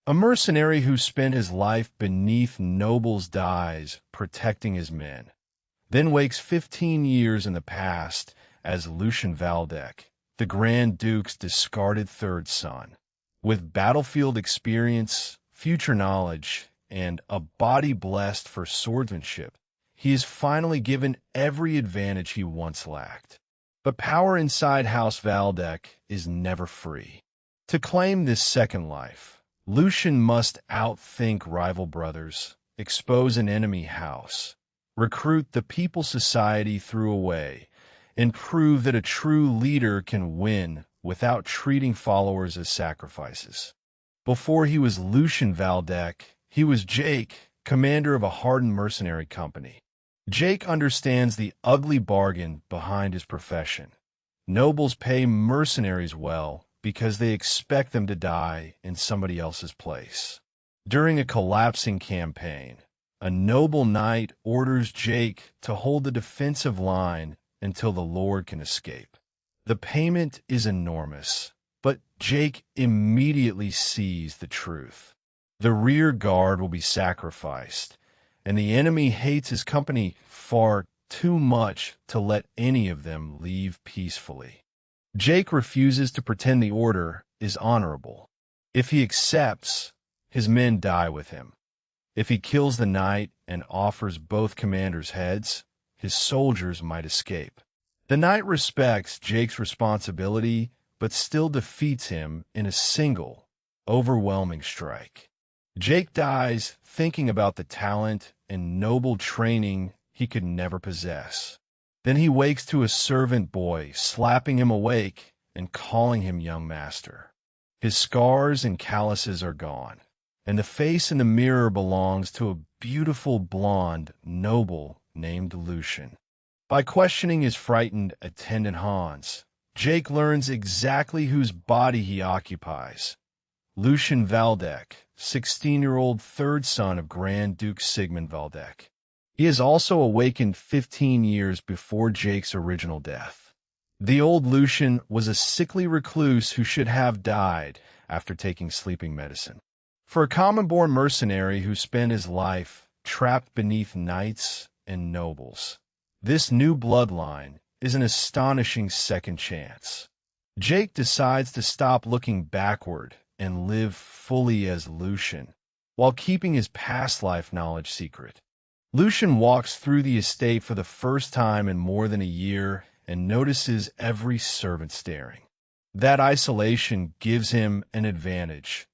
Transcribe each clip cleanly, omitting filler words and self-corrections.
A mercenary who spent his life beneath nobles dies protecting his men, then wakes 15 years in the past as Lucian Valdeck, the Grand Duke's discarded third son. With battlefield experience, future knowledge, and a body blessed for swordsmanship, he is finally given every advantage he once lacked. But power inside House Valdeck is never free. To claim this second life, Lucian must outthink rival brothers, expose an enemy house, recruit the People Society through a way, and prove that a true leader can win without treating followers as sacrifices. Before he was Lucian Valdeck, he was Jake, commander of a hardened mercenary company. Jake understands the ugly bargain behind his profession. Nobles pay mercenaries well because they expect them to die in somebody else's place. During a collapsing campaign, a noble knight orders Jake to hold the defensive line until the Lord can escape. The payment is enormous, but Jake immediately sees the truth. The rear guard will be sacrificed, and the enemy hates his company far too much to let any of them leave peacefully. Jake refuses to pretend the order is honorable. If he accepts, his men die with him. If he kills the knight and offers both commanders' heads, his soldiers might escape. The knight respects Jake's responsibility, but still defeats him in a single, overwhelming strike. Jake dies thinking about the talent and noble training he could never possess. Then he wakes to a servant boy slapping him awake and calling him young master. His scars and calluses are gone, and the face in the mirror belongs to a beautiful blonde noble named Lucian. By questioning his frightened attendant Hans, Jake learns exactly whose body he occupies. Lucian Valdeck, 16-year-old third son of Grand Duke Sigmund Valdeck. He is also awakened 15 years before Jake's original death. The old Lucian was a sickly recluse who should have died after taking sleeping medicine. For a common-born mercenary who spent his life trapped beneath knights and nobles, this new bloodline is an astonishing second chance. Jake decides to stop looking backward and live fully as Lucian, while keeping his past life knowledge secret. Lucian walks through the estate for the first time in more than a year and notices every servant staring. That isolation gives him an advantage.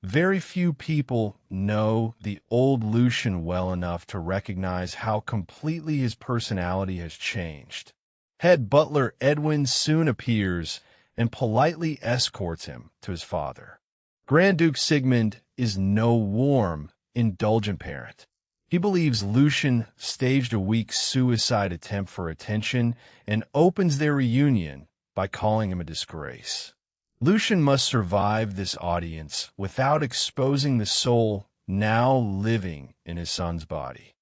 Very few people know the old Lucian well enough to recognize how completely his personality has changed. Head butler Edwin soon appears and politely escorts him to his father. Grand Duke Sigmund is no warm, indulgent parent. He believes Lucian staged a weak suicide attempt for attention and opens their reunion by calling him a disgrace. Lucian must survive this audience without exposing the soul now living in his son's body.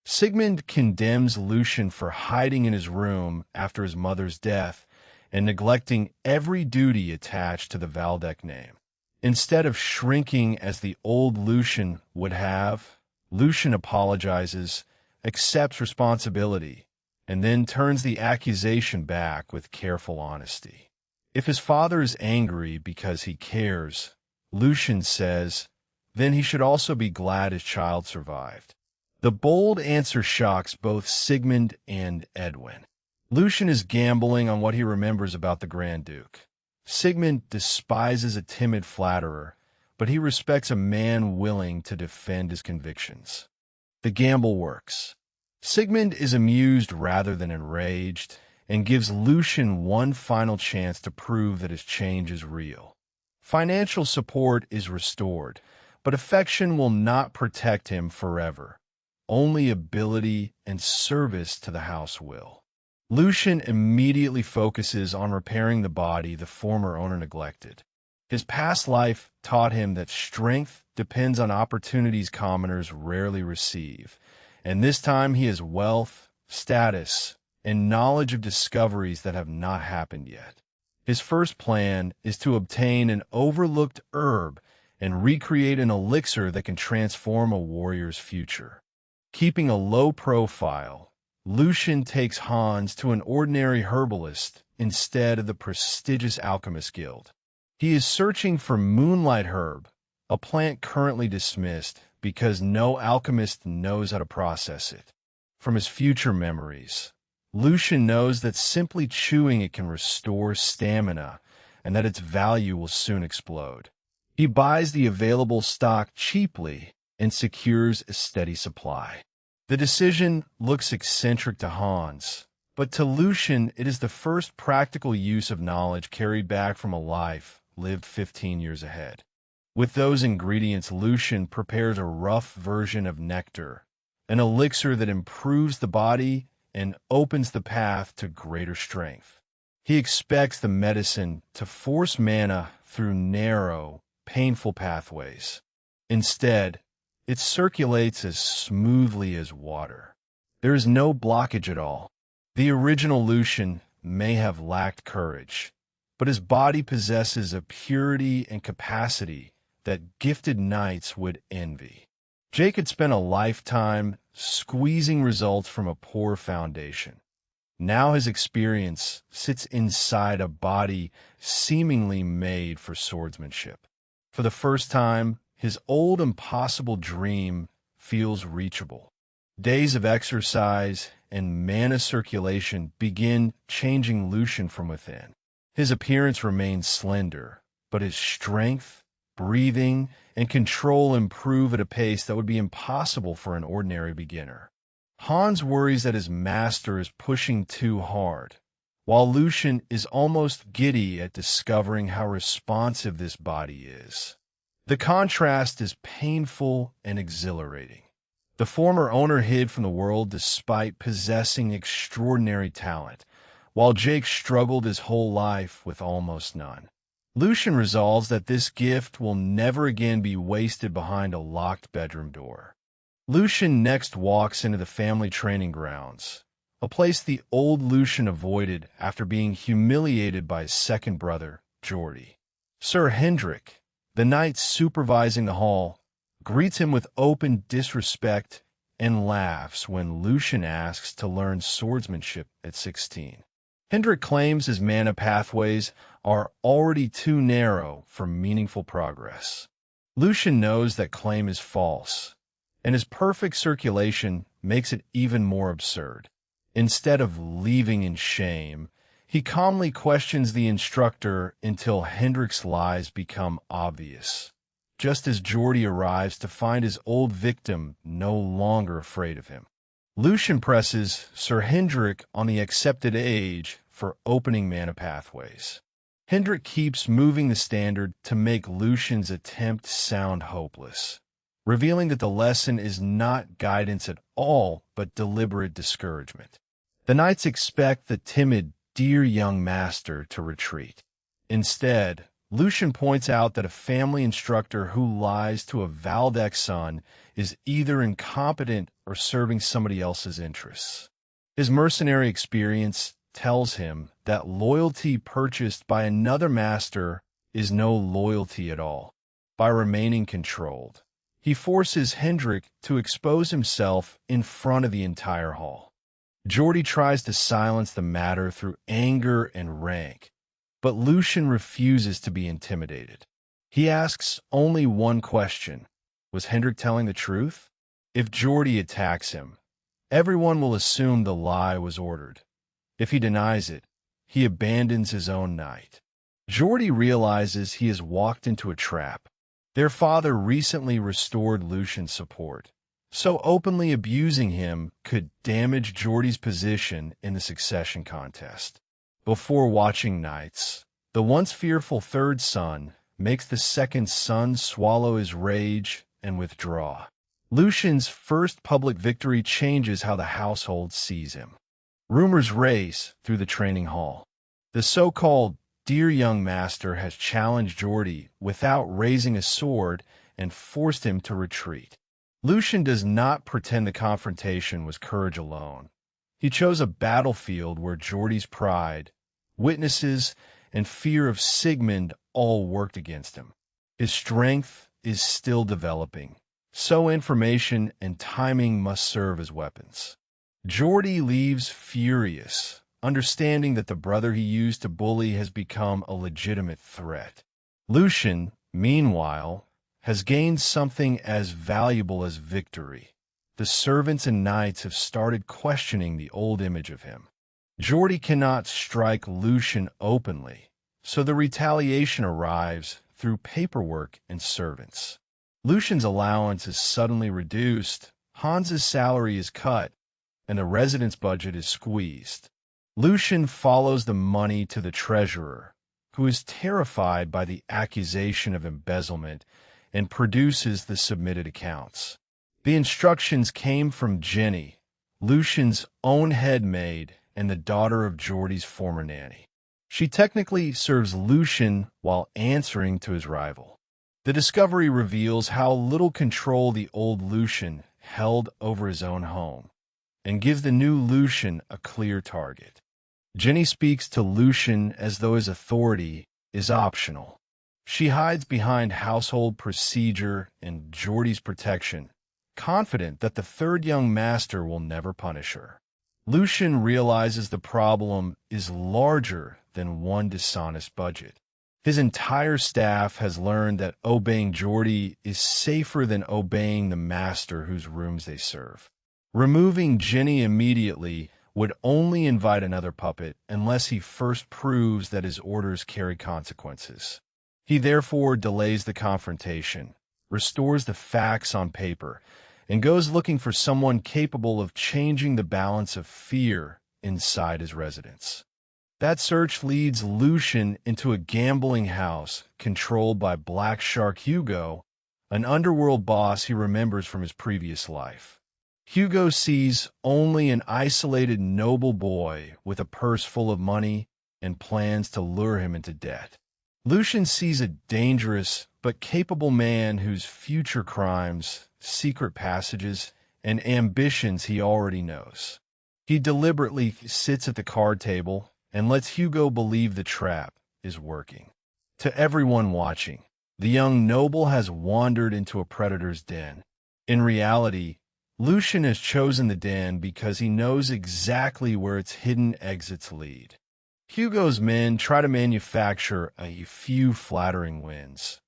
Sigmund condemns Lucian for hiding in his room after his mother's death and neglecting every duty attached to the Valdeck name. Instead of shrinking as the old Lucian would have, Lucian apologizes, accepts responsibility, and then turns the accusation back with careful honesty. If his father is angry because he cares, Lucian says, then he should also be glad his child survived. The bold answer shocks both Sigmund and Edwin. Lucian is gambling on what he remembers about the Grand Duke. Sigmund despises a timid flatterer, but he respects a man willing to defend his convictions. The gamble works. Sigmund is amused rather than enraged, and gives Lucian one final chance to prove that his change is real. Financial support is restored, but affection will not protect him forever. Only ability and service to the house will. Lucian immediately focuses on repairing the body the former owner neglected. His past life taught him that strength depends on opportunities commoners rarely receive, and this time he has wealth, status, and knowledge of discoveries that have not happened yet. His first plan is to obtain an overlooked herb and recreate an elixir that can transform a warrior's future. Keeping a low profile, Lucian takes Hans to an ordinary herbalist instead of the prestigious alchemist guild. He is searching for moonlight herb, a plant currently dismissed because no alchemist knows how to process it. From his future memories, Lucian knows that simply chewing it can restore stamina and that its value will soon explode. He buys the available stock cheaply and secures a steady supply. The decision looks eccentric to Hans, but to Lucian it is the first practical use of knowledge carried back from a life lived 15 years ahead. With those ingredients, Lucian prepares a rough version of nectar, an elixir that improves the body and opens the path to greater strength. He expects the medicine to force mana through narrow, painful pathways. Instead, it circulates as smoothly as water. There is no blockage at all. The original Lucian may have lacked courage, but his body possesses a purity and capacity that gifted knights would envy. Jake had spent a lifetime squeezing results from a poor foundation. Now his experience sits inside a body seemingly made for swordsmanship. For the first time, his old impossible dream feels reachable. Days of exercise and mana circulation begin changing Lucian from within. His appearance remains slender, but his strength, breathing, and control improve at a pace that would be impossible for an ordinary beginner. Hans worries that his master is pushing too hard, while Lucian is almost giddy at discovering how responsive this body is. The contrast is painful and exhilarating. The former owner hid from the world despite possessing extraordinary talent, while Jake struggled his whole life with almost none. Lucian resolves that this gift will never again be wasted behind a locked bedroom door. Lucian next walks into the family training grounds, a place the old Lucian avoided after being humiliated by his second brother, Geordie. Sir Hendrik, the knight supervising the hall, greets him with open disrespect and laughs when Lucian asks to learn swordsmanship at 16. Hendrik claims his mana pathways are already too narrow for meaningful progress. Lucian knows that claim is false, and his perfect circulation makes it even more absurd. Instead of leaving in shame, he calmly questions the instructor until Hendrik's lies become obvious, just as Geordie arrives to find his old victim no longer afraid of him. Lucian presses Sir Hendrik on the accepted age for opening mana pathways. Hendrik keeps moving the standard to make Lucian's attempt sound hopeless, revealing that the lesson is not guidance at all, but deliberate discouragement. The knights expect the timid, dear young master to retreat. Instead, Lucian points out that a family instructor who lies to a Valdeck son is either incompetent or serving somebody else's interests. His mercenary experience tells him that loyalty purchased by another master is no loyalty at all. By remaining controlled, he forces Hendrik to expose himself in front of the entire hall. Geordie tries to silence the matter through anger and rank, but Lucian refuses to be intimidated. He asks only one question: was Hendrik telling the truth? If Geordie attacks him, everyone will assume the lie was ordered. If he denies it, he abandons his own knight. Geordie realizes he has walked into a trap. Their father recently restored Lucian's support, so openly abusing him could damage Geordie's position in the succession contest. Before watching knights, the once fearful third son makes the second son swallow his rage and withdraw. Lucian's first public victory changes how the household sees him. Rumors race through the training hall. The so-called dear young master has challenged Geordie without raising a sword and forced him to retreat. Lucian does not pretend the confrontation was courage alone. He chose a battlefield where Geordie's pride, witnesses, and fear of Sigmund all worked against him. His strength is still developing, so information and timing must serve as weapons. Geordie leaves furious, understanding that the brother he used to bully has become a legitimate threat. Lucian, meanwhile, has gained something as valuable as victory. The servants and knights have started questioning the old image of him. Geordie cannot strike Lucian openly, so the retaliation arrives through paperwork and servants. Lucian's allowance is suddenly reduced, Hans's salary is cut, and the residence budget is squeezed. Lucian follows the money to the treasurer, who is terrified by the accusation of embezzlement and produces the submitted accounts. The instructions came from Jenny, Lucian's own head maid and the daughter of Geordie's former nanny. She technically serves Lucian while answering to his rival. The discovery reveals how little control the old Lucian held over his own home, and gives the new Lucian a clear target. Jenny speaks to Lucian as though his authority is optional. She hides behind household procedure and Geordie's protection, confident that the third young master will never punish her. Lucian realizes the problem is larger than one dishonest budget. His entire staff has learned that obeying Geordie is safer than obeying the master whose rooms they serve. Removing Jenny immediately would only invite another puppet unless he first proves that his orders carry consequences. He therefore delays the confrontation, restores the facts on paper, and goes looking for someone capable of changing the balance of fear inside his residence. That search leads Lucian into a gambling house controlled by Black Shark Hugo, an underworld boss he remembers from his previous life. Hugo sees only an isolated noble boy with a purse full of money and plans to lure him into debt. Lucian sees a dangerous but capable man whose future crimes, secret passages, and ambitions he already knows. He deliberately sits at the card table and lets Hugo believe the trap is working. To everyone watching, the young noble has wandered into a predator's den. In reality, Lucian has chosen the den because he knows exactly where its hidden exits lead. Hugo's men try to manufacture a few flattering wins,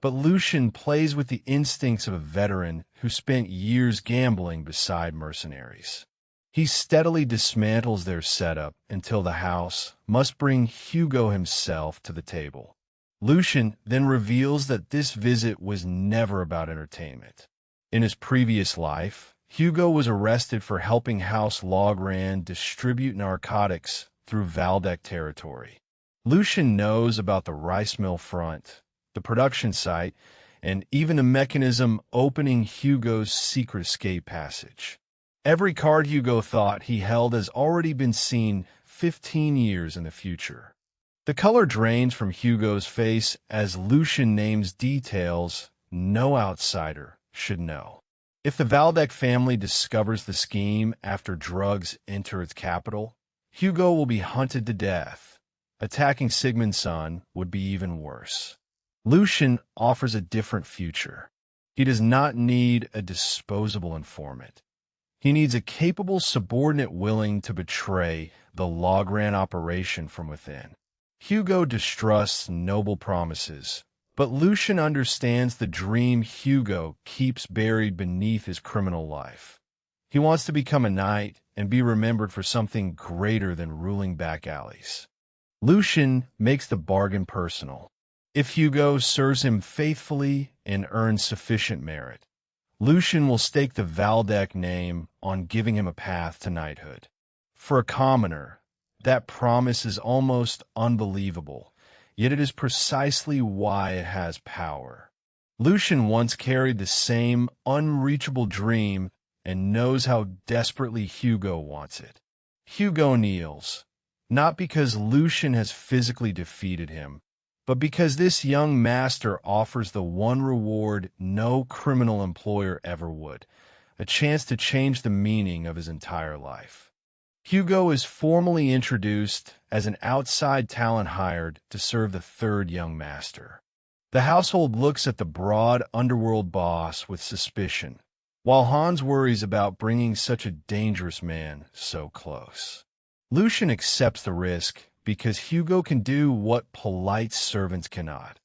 but Lucian plays with the instincts of a veteran who spent years gambling beside mercenaries. He steadily dismantles their setup until the house must bring Hugo himself to the table. Lucian then reveals that this visit was never about entertainment. In his previous life, Hugo was arrested for helping House Logran distribute narcotics through Valdeck territory. Lucian knows about the rice mill front, the production site, and even the mechanism opening Hugo's secret escape passage. Every card Hugo thought he held has already been seen 15 years in the future. The color drains from Hugo's face as Lucian names details no outsider should know. If the Valdeck family discovers the scheme after drugs enter its capital, Hugo will be hunted to death. Attacking Sigmund's son would be even worse. Lucian offers a different future. He does not need a disposable informant. He needs a capable subordinate willing to betray the Logran operation from within. Hugo distrusts noble promises, but Lucian understands the dream Hugo keeps buried beneath his criminal life. He wants to become a knight and be remembered for something greater than ruling back alleys. Lucian makes the bargain personal. If Hugo serves him faithfully and earns sufficient merit, Lucian will stake the Valdeck name on giving him a path to knighthood. For a commoner, that promise is almost unbelievable, yet it is precisely why it has power. Lucian once carried the same unreachable dream and knows how desperately Hugo wants it. Hugo kneels, not because Lucian has physically defeated him, but because this young master offers the one reward no criminal employer ever would, a chance to change the meaning of his entire life. Hugo is formally introduced as an outside talent hired to serve the third young master. The household looks at the broad underworld boss with suspicion, while Hans worries about bringing such a dangerous man so close. Lucian accepts the risk because Hugo can do what polite servants cannot: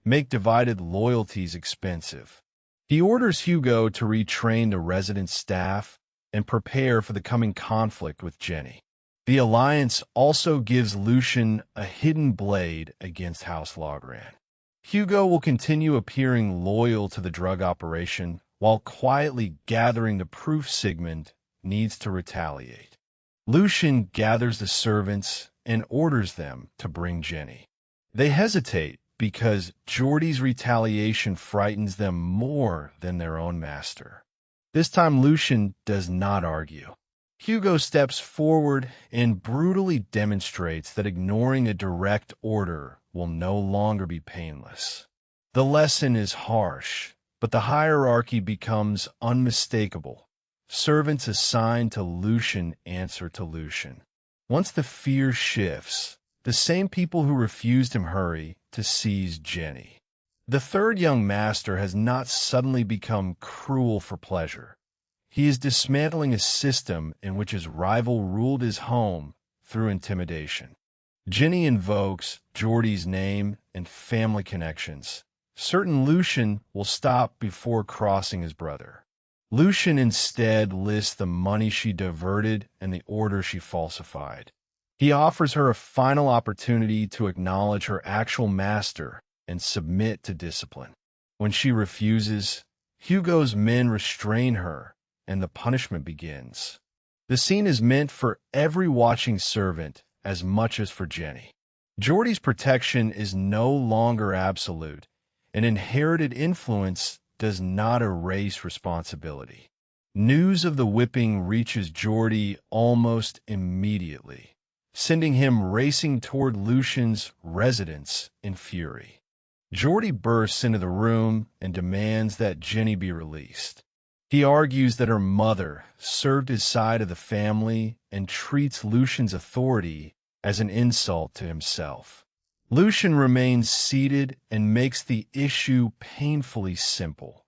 make divided loyalties expensive. He orders Hugo to retrain the resident staff and prepare for the coming conflict with Jenny. The Alliance also gives Lucian a hidden blade against House Logran. Hugo will continue appearing loyal to the drug operation while quietly gathering the proof Sigmund needs to retaliate. Lucian gathers the servants and orders them to bring Jenny. They hesitate because Geordie's retaliation frightens them more than their own master. This time Lucian does not argue. Hugo steps forward and brutally demonstrates that ignoring a direct order will no longer be painless. The lesson is harsh, but the hierarchy becomes unmistakable. Servants assigned to Lucian answer to Lucian. Once the fear shifts, the same people who refused him hurry to seize Jenny. The third young master has not suddenly become cruel for pleasure. He is dismantling a system in which his rival ruled his home through intimidation. Jenny invokes Geordie's name and family connections. Certain Lucian will stop before crossing his brother. Lucian instead lists the money she diverted and the order she falsified. He offers her a final opportunity to acknowledge her actual master and submit to discipline. When she refuses, Hugo's men restrain her, and the punishment begins. The scene is meant for every watching servant as much as for Jenny. Geordie's protection is no longer absolute, and inherited influence does not erase responsibility. News of the whipping reaches Geordie almost immediately, sending him racing toward Lucian's residence in fury. Geordie bursts into the room and demands that Jenny be released. He argues that her mother served his side of the family and treats Lucian's authority as an insult to himself. Lucian remains seated and makes the issue painfully simple.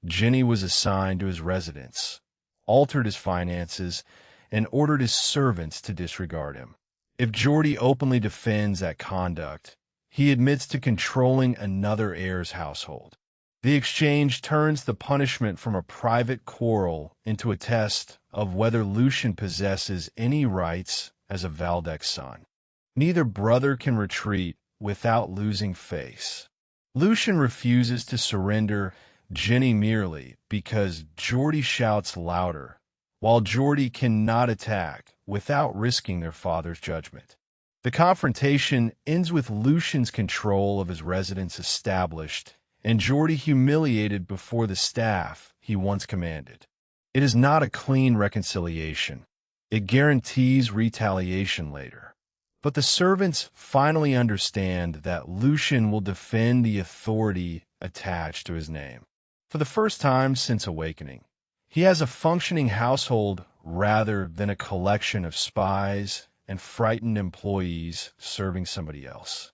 Jenny was assigned to his residence, altered his finances, and ordered his servants to disregard him. If Geordie openly defends that conduct, he admits to controlling another heir's household. The exchange turns the punishment from a private quarrel into a test of whether Lucian possesses any rights as a Valdeck son. Neither brother can retreat without losing face. Lucian refuses to surrender Jenny merely because Geordie shouts louder, while Geordie cannot attack without risking their father's judgment. The confrontation ends with Lucian's control of his residence established and Geordie humiliated before the staff he once commanded. It is not a clean reconciliation. It guarantees retaliation later. But the servants finally understand that Lucian will defend the authority attached to his name. For the first time since awakening, he has a functioning household rather than a collection of spies and frightened employees serving somebody else.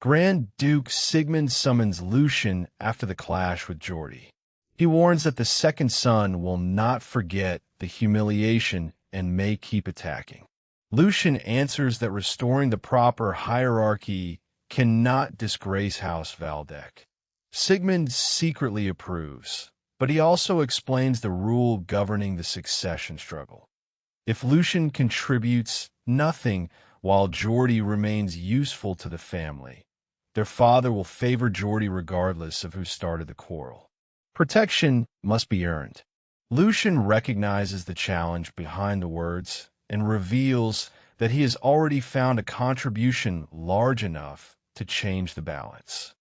Grand Duke Sigmund summons Lucian after the clash with Geordie. He warns that the second son will not forget the humiliation and may keep attacking. Lucian answers that restoring the proper hierarchy cannot disgrace House Valdeck. Sigmund secretly approves, but he also explains the rule governing the succession struggle. If Lucian contributes nothing while Geordie remains useful to the family, their father will favor Geordie regardless of who started the quarrel. Protection must be earned. Lucian recognizes the challenge behind the words and reveals that he has already found a contribution large enough to change the balance.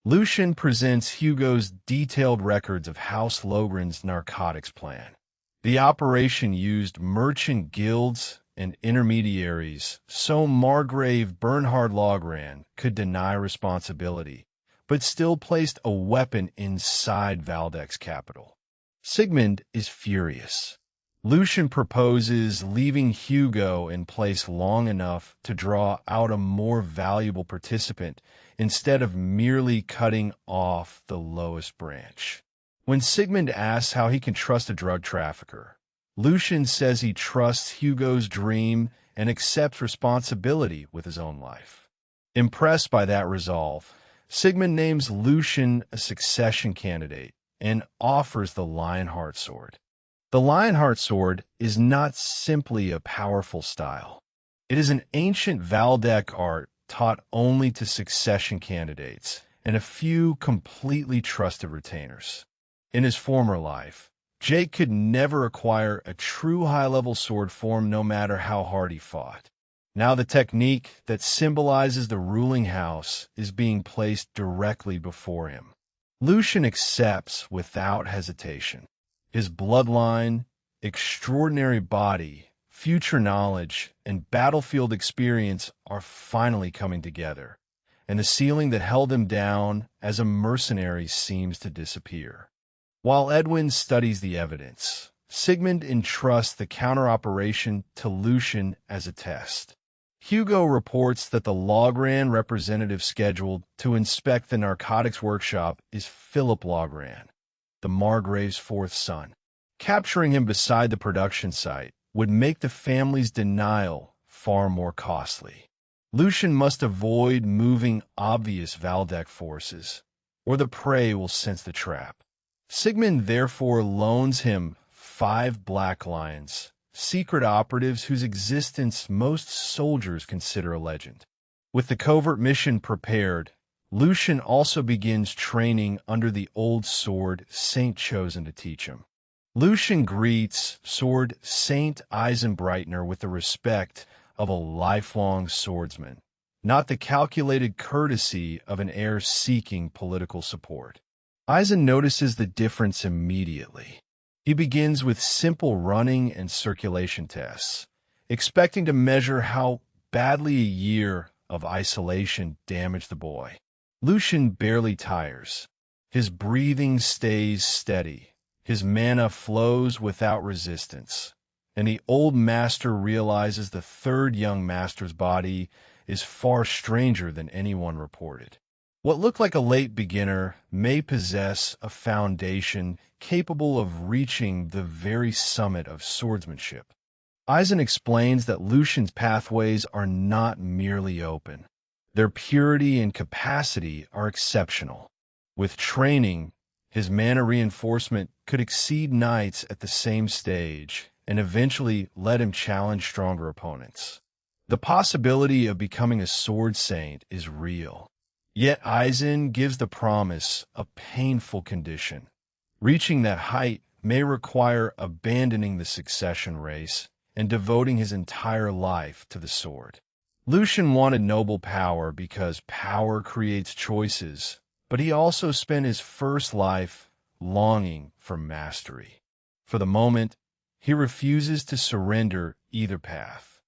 Lucian presents Hugo's detailed records of House Logran's narcotics plan. The operation used merchant guilds and intermediaries, so Margrave Bernhard Logran could deny responsibility, but still placed a weapon inside Valdeck's capital. Sigmund is furious. Lucian proposes leaving Hugo in place long enough to draw out a more valuable participant instead of merely cutting off the lowest branch. When Sigmund asks how he can trust a drug trafficker, Lucian says he trusts Hugo's dream and accepts responsibility with his own life. Impressed by that resolve, Sigmund names Lucian a succession candidate and offers the Lionheart sword. The Lionheart sword is not simply a powerful style. It is an ancient Valdeck art taught only to succession candidates and a few completely trusted retainers. In his former life, Jake could never acquire a true high-level sword form no matter how hard he fought. Now the technique that symbolizes the ruling house is being placed directly before him. Lucian accepts without hesitation. His bloodline, extraordinary body, future knowledge, and battlefield experience are finally coming together, and the ceiling that held him down as a mercenary seems to disappear. While Edwin studies the evidence, Sigmund entrusts the counter-operation to Lucian as a test. Hugo reports that the Logran representative scheduled to inspect the narcotics workshop is Philip Logran, the Margrave's fourth son. Capturing him beside the production site would make the family's denial far more costly. Lucian must avoid moving obvious Valdeck forces, or the prey will sense the trap. Sigmund therefore loans him 5 black lions, secret operatives whose existence most soldiers consider a legend. With the covert mission prepared, Lucian also begins training under the old sword Saint chosen to teach him. Lucian greets sword Saint Eisenbreitner with the respect of a lifelong swordsman, not the calculated courtesy of an heir seeking political support. Eisen notices the difference immediately. He begins with simple running and circulation tests, expecting to measure how badly a year of isolation damaged the boy. Lucian barely tires. His breathing stays steady. His mana flows without resistance. And the old master realizes the third young master's body is far stranger than anyone reported. What looked like a late beginner may possess a foundation capable of reaching the very summit of swordsmanship. Eisen explains that Lucian's pathways are not merely open. Their purity and capacity are exceptional. With training, his mana reinforcement could exceed knights at the same stage and eventually let him challenge stronger opponents. The possibility of becoming a sword saint is real. Yet Eisen gives the promise a painful condition. Reaching that height may require abandoning the succession race and devoting his entire life to the sword. Lucian wanted noble power because power creates choices, but he also spent his first life longing for mastery. For the moment, he refuses to surrender either path.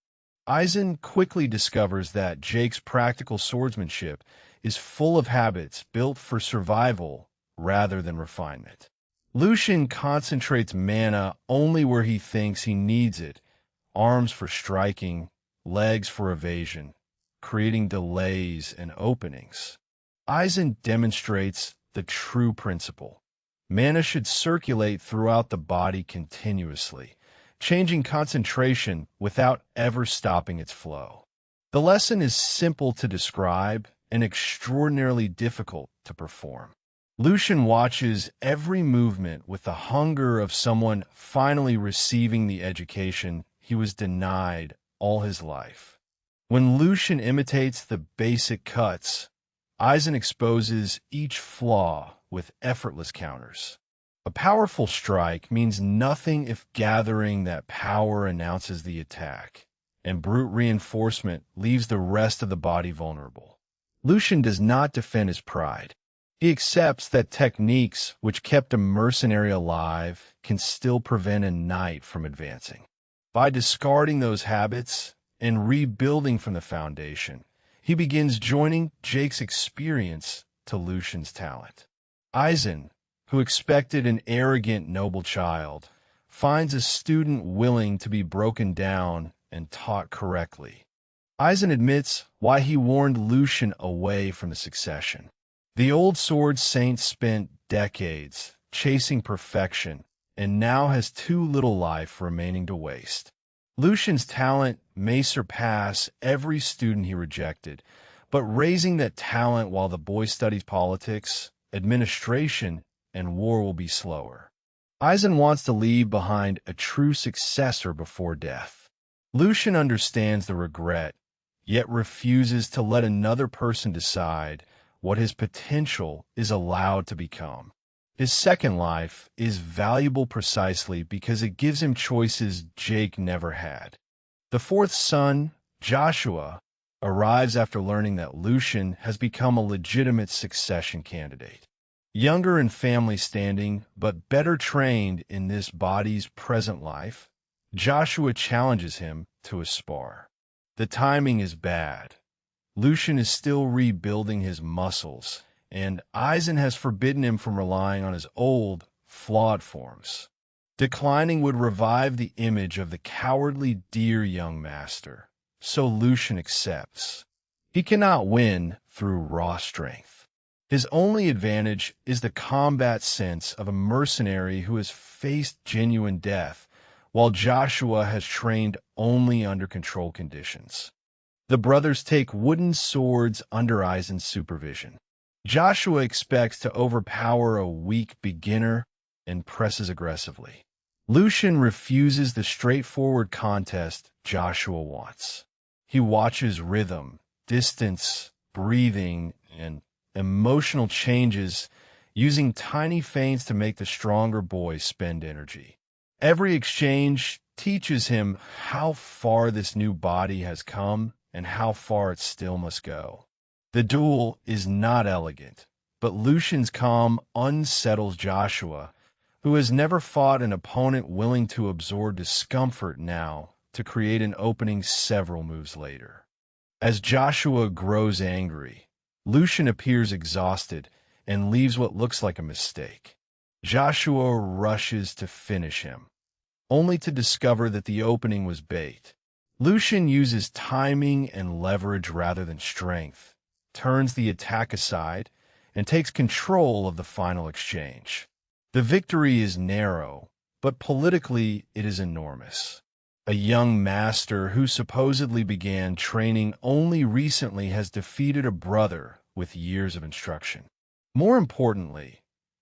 Eisen quickly discovers that Jake's practical swordsmanship is full of habits built for survival rather than refinement. Lucian concentrates mana only where he thinks he needs it, arms for striking, legs for evasion, creating delays and openings. Eisen demonstrates the true principle. Mana should circulate throughout the body continuously, changing concentration without ever stopping its flow. The lesson is simple to describe and extraordinarily difficult to perform. Lucian watches every movement with the hunger of someone finally receiving the education he was denied all his life. When Lucian imitates the basic cuts, Eisen exposes each flaw with effortless counters. A powerful strike means nothing if gathering that power announces the attack, and brute reinforcement leaves the rest of the body vulnerable. Lucian does not defend his pride. He accepts that techniques which kept a mercenary alive can still prevent a knight from advancing. By discarding those habits and rebuilding from the foundation, he begins joining Jake's experience to Lucian's talent. Eisen, who expected an arrogant noble child, finds a student willing to be broken down and taught correctly. Eisen admits why he warned Lucian away from the succession. The old sword saint spent decades chasing perfection and now has too little life remaining to waste. Lucian's talent may surpass every student he rejected, but raising that talent while the boy studies politics, administration, and war will be slower. Eisen wants to leave behind a true successor before death. Lucian understands the regret, yet refuses to let another person decide what his potential is allowed to become. His second life is valuable precisely because it gives him choices Jake never had. The fourth son, Joshua, arrives after learning that Lucian has become a legitimate succession candidate. Younger in family standing, but better trained in this body's present life, Joshua challenges him to a spar. The timing is bad. Lucian is still rebuilding his muscles, and Eisen has forbidden him from relying on his old, flawed forms. Declining would revive the image of the cowardly dear young master, so Lucian accepts. He cannot win through raw strength. His only advantage is the combat sense of a mercenary who has faced genuine death, while Joshua has trained only under controlled conditions. The brothers take wooden swords under Eisen's supervision. Joshua expects to overpower a weak beginner and presses aggressively. Lucian refuses the straightforward contest Joshua wants. He watches rhythm, distance, breathing, and emotional changes, using tiny feints to make the stronger boy spend energy. Every exchange teaches him how far this new body has come and how far it still must go. The duel is not elegant, but Lucian's calm unsettles Joshua, who has never fought an opponent willing to absorb discomfort now to create an opening several moves later. As Joshua grows angry, Lucian appears exhausted and leaves what looks like a mistake. Joshua rushes to finish him, only to discover that the opening was bait. Lucian uses timing and leverage rather than strength, turns the attack aside, and takes control of the final exchange. The victory is narrow, but politically it is enormous. A young master who supposedly began training only recently has defeated a brother with years of instruction. More importantly,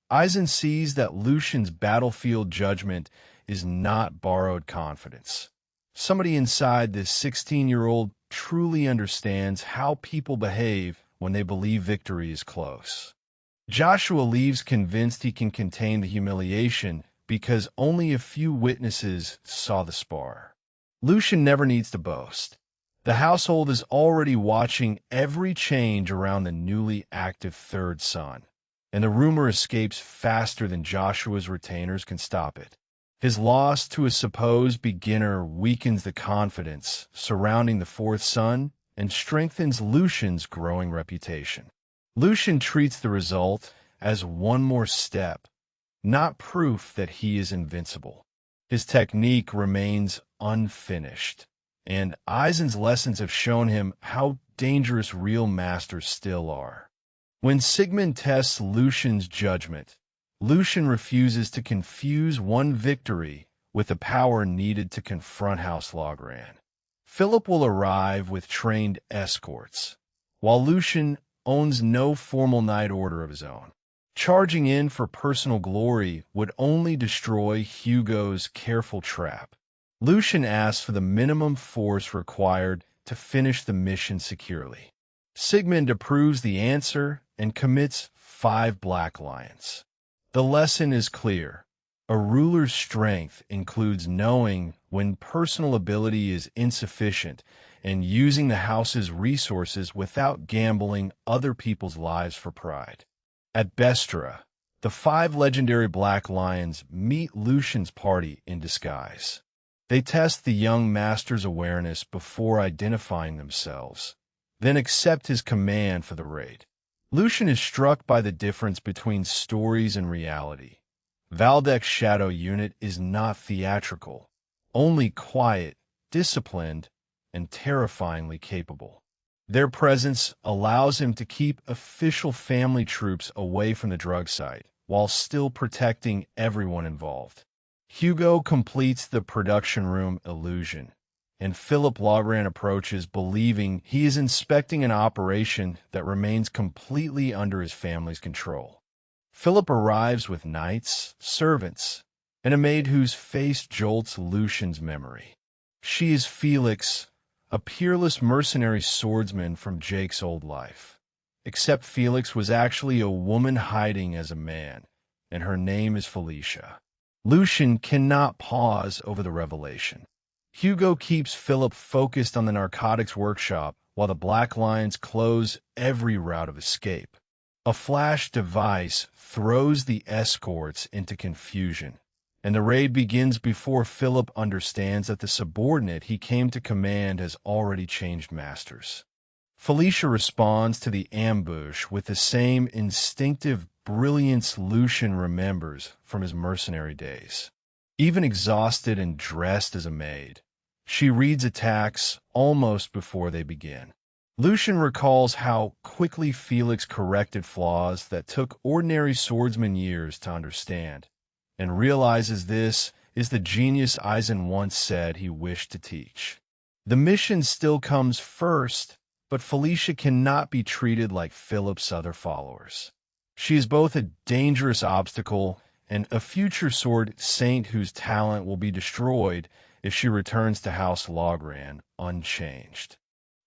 Eisen sees that Lucian's battlefield judgment is not borrowed confidence. Somebody inside this 16-year-old truly understands how people behave when they believe victory is close. Joshua leaves convinced he can contain the humiliation because only a few witnesses saw the spar. Lucian never needs to boast. The household is already watching every change around the newly active third son, and the rumor escapes faster than Joshua's retainers can stop it. His loss to a supposed beginner weakens the confidence surrounding the fourth son and strengthens Lucian's growing reputation. Lucian treats the result as one more step, not proof that he is invincible. His technique remains unfinished, and Eisen's lessons have shown him how dangerous real masters still are. When Sigmund tests Lucian's judgment, Lucian refuses to confuse one victory with the power needed to confront House Logran. Philip will arrive with trained escorts, while Lucian owns no formal night order of his own. Charging in for personal glory would only destroy Hugo's careful trap. Lucian asks for the minimum force required to finish the mission securely. Sigmund approves the answer and commits 5 black lions. The lesson is clear. A ruler's strength includes knowing when personal ability is insufficient and using the house's resources without gambling other people's lives for pride. At Bestra, the 5 legendary Black Lions meet Lucian's party in disguise. They test the young master's awareness before identifying themselves, then accept his command for the raid. Lucian is struck by the difference between stories and reality. Valdeck's shadow unit is not theatrical, only quiet, disciplined, and terrifyingly capable. Their presence allows him to keep official family troops away from the drug site, while still protecting everyone involved. Hugo completes the production room illusion, and Philip Logran approaches believing he is inspecting an operation that remains completely under his family's control. Philip arrives with knights, servants, and a maid whose face jolts Lucian's memory. She is Felix, a peerless mercenary swordsman from Jake's old life. Except Felix was actually a woman hiding as a man, and her name is Felicia. Lucian cannot pause over the revelation. Hugo keeps Philip focused on the narcotics workshop while the Black Lions close every route of escape. A flash device throws the escorts into confusion, and the raid begins before Philip understands that the subordinate he came to command has already changed masters. Felicia responds to the ambush with the same instinctive brilliance Lucian remembers from his mercenary days. Even exhausted and dressed as a maid, she reads attacks almost before they begin. Lucian recalls how quickly Felix corrected flaws that took ordinary swordsmen years to understand, and realizes this is the genius Eisen once said he wished to teach. The mission still comes first, but Felicia cannot be treated like Philip's other followers. She is both a dangerous obstacle and a future sword saint whose talent will be destroyed if she returns to House Logran unchanged.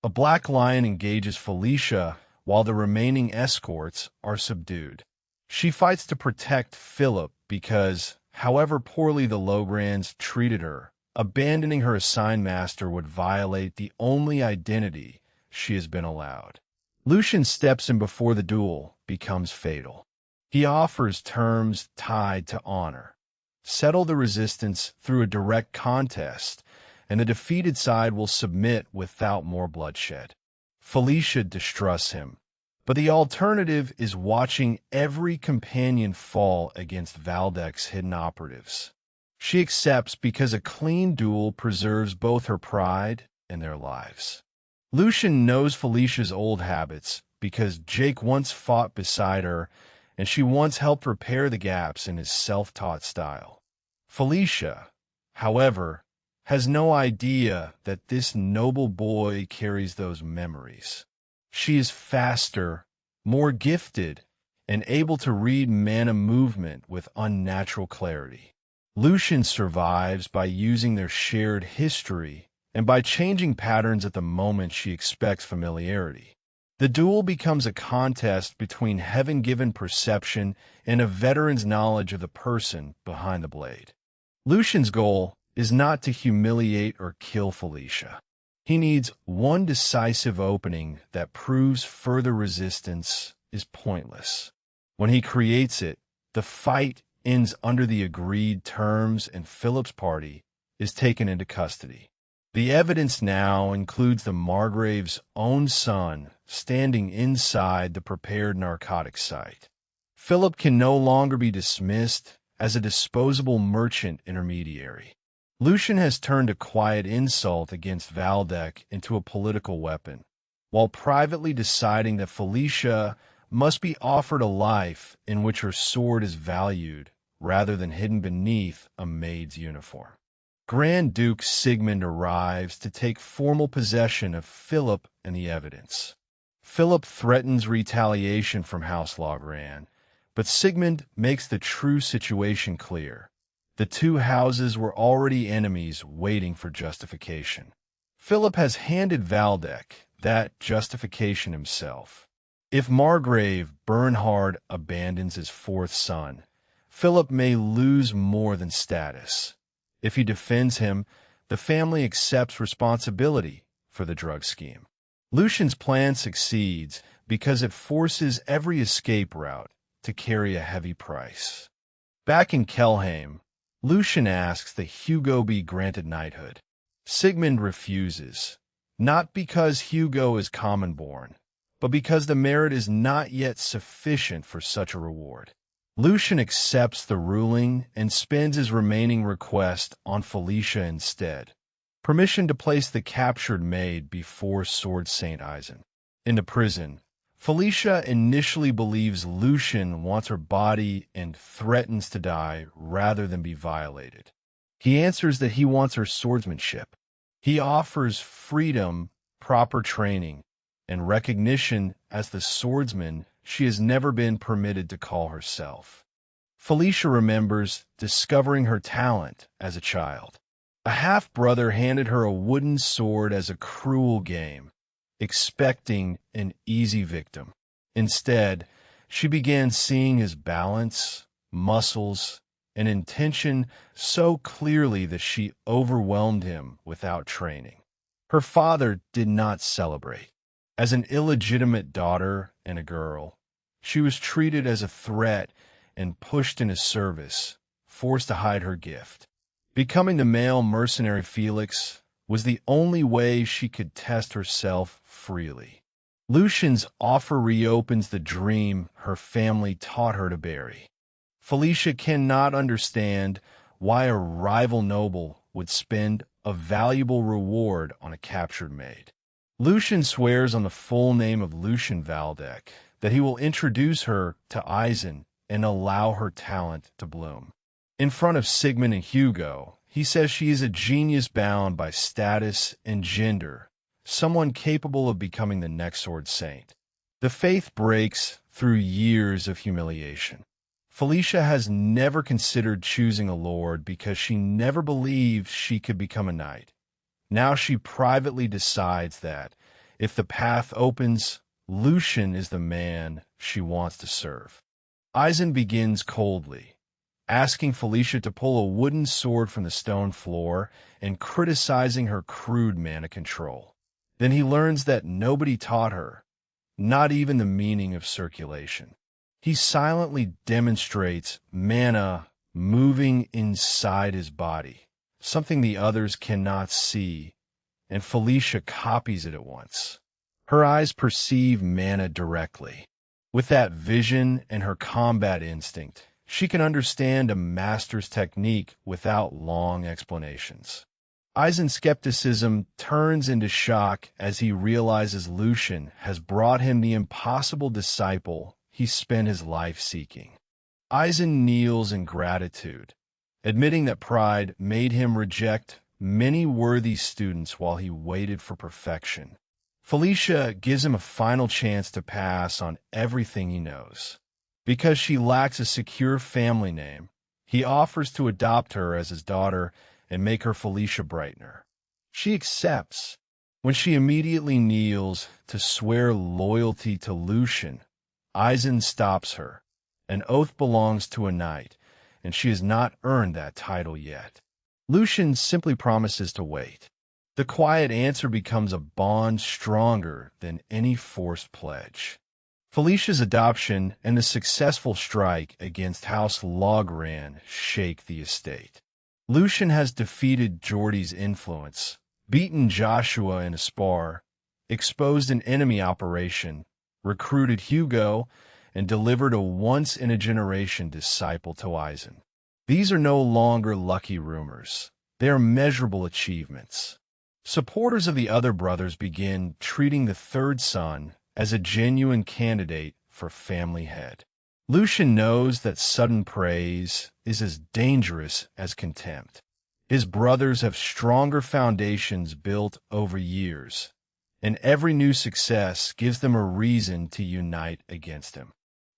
A Black Lion engages Felicia while the remaining escorts are subdued. She fights to protect Philip because, however poorly the Lograns treated her, abandoning her assigned master would violate the only identity she has been allowed. Lucian steps in before the duel becomes fatal. He offers terms tied to honor. Settle the resistance through a direct contest, and the defeated side will submit without more bloodshed. Felicia distrusts him, but the alternative is watching every companion fall against Valdeck's hidden operatives. She accepts because a clean duel preserves both her pride and their lives. Lucian knows Felicia's old habits because Jake once fought beside her, and she once helped repair the gaps in his self-taught style. Felicia, however, has no idea that this noble boy carries those memories. She is faster, more gifted, and able to read mana movement with unnatural clarity. Lucian survives by using their shared history and by changing patterns at the moment she expects familiarity. The duel becomes a contest between heaven-given perception and a veteran's knowledge of the person behind the blade. Lucian's goal is not to humiliate or kill Felicia. He needs one decisive opening that proves further resistance is pointless. When he creates it, the fight ends under the agreed terms and Philip's party is taken into custody. The evidence now includes the Margrave's own son standing inside the prepared narcotics site. Philip can no longer be dismissed as a disposable merchant intermediary. Lucian has turned a quiet insult against Valdeck into a political weapon, while privately deciding that Felicia must be offered a life in which her sword is valued rather than hidden beneath a maid's uniform. Grand Duke Sigmund arrives to take formal possession of Philip and the evidence. Philip threatens retaliation from House Logran, but Sigmund makes the true situation clear. The two houses were already enemies waiting for justification. Philip has handed Valdeck that justification himself. If Margrave Bernhard abandons his fourth son, Philip may lose more than status. If he defends him, the family accepts responsibility for the drug scheme. Lucian's plan succeeds because it forces every escape route to carry a heavy price. Back in Kelheim, Lucian asks that Hugo be granted knighthood. Sigmund refuses, not because Hugo is common-born, but because the merit is not yet sufficient for such a reward. Lucian accepts the ruling and spends his remaining request on Felicia instead. Permission to place the captured maid before Sword Saint Eisen. In the prison, Felicia initially believes Lucian wants her body and threatens to die rather than be violated. He answers that he wants her swordsmanship. He offers freedom, proper training, and recognition as the swordsman she has never been permitted to call herself. Felicia remembers discovering her talent as a child. A half-brother handed her a wooden sword as a cruel game, expecting an easy victim. Instead, she began seeing his balance, muscles, and intention so clearly that she overwhelmed him without training. Her father did not celebrate. As an illegitimate daughter and a girl, she was treated as a threat and pushed into service, forced to hide her gift. Becoming the male mercenary Felix was the only way she could test herself freely. Lucian's offer reopens the dream her family taught her to bury. Felicia cannot understand why a rival noble would spend a valuable reward on a captured maid. Lucian swears on the full name of Lucian Valdeck that he will introduce her to Eisen and allow her talent to bloom. In front of Sigmund and Hugo, he says she is a genius bound by status and gender, someone capable of becoming the next Sword Saint. The faith breaks through years of humiliation. Felicia has never considered choosing a lord because she never believed she could become a knight. Now she privately decides that, if the path opens, Lucian is the man she wants to serve. Eisen begins coldly, asking Felicia to pull a wooden sword from the stone floor and criticizing her crude mana control. Then he learns that nobody taught her, not even the meaning of circulation. He silently demonstrates mana moving inside his body, something the others cannot see, and Felicia copies it at once. Her eyes perceive mana directly. With that vision and her combat instinct, she can understand a master's technique without long explanations. Eisen's skepticism turns into shock as he realizes Lucian has brought him the impossible disciple he spent his life seeking. Eisen kneels in gratitude, admitting that pride made him reject many worthy students while he waited for perfection. Felicia gives him a final chance to pass on everything he knows. Because she lacks a secure family name, he offers to adopt her as his daughter and make her Felicia Brightener. She accepts when she immediately kneels to swear loyalty to Lucian. Eisen stops her. An oath belongs to a knight, and she has not earned that title yet. Lucian simply promises to wait. The quiet answer becomes a bond stronger than any forced pledge. Felicia's adoption and the successful strike against House Logran shake the estate. Lucian has defeated Geordie's influence, beaten Joshua in a spar, exposed an enemy operation, recruited Hugo, and delivered a once-in-a-generation disciple to Eisen. These are no longer lucky rumors. They are measurable achievements. Supporters of the other brothers begin treating the third son as a genuine candidate for family head. Lucian knows that sudden praise is as dangerous as contempt. His brothers have stronger foundations built over years, and every new success gives them a reason to unite against him.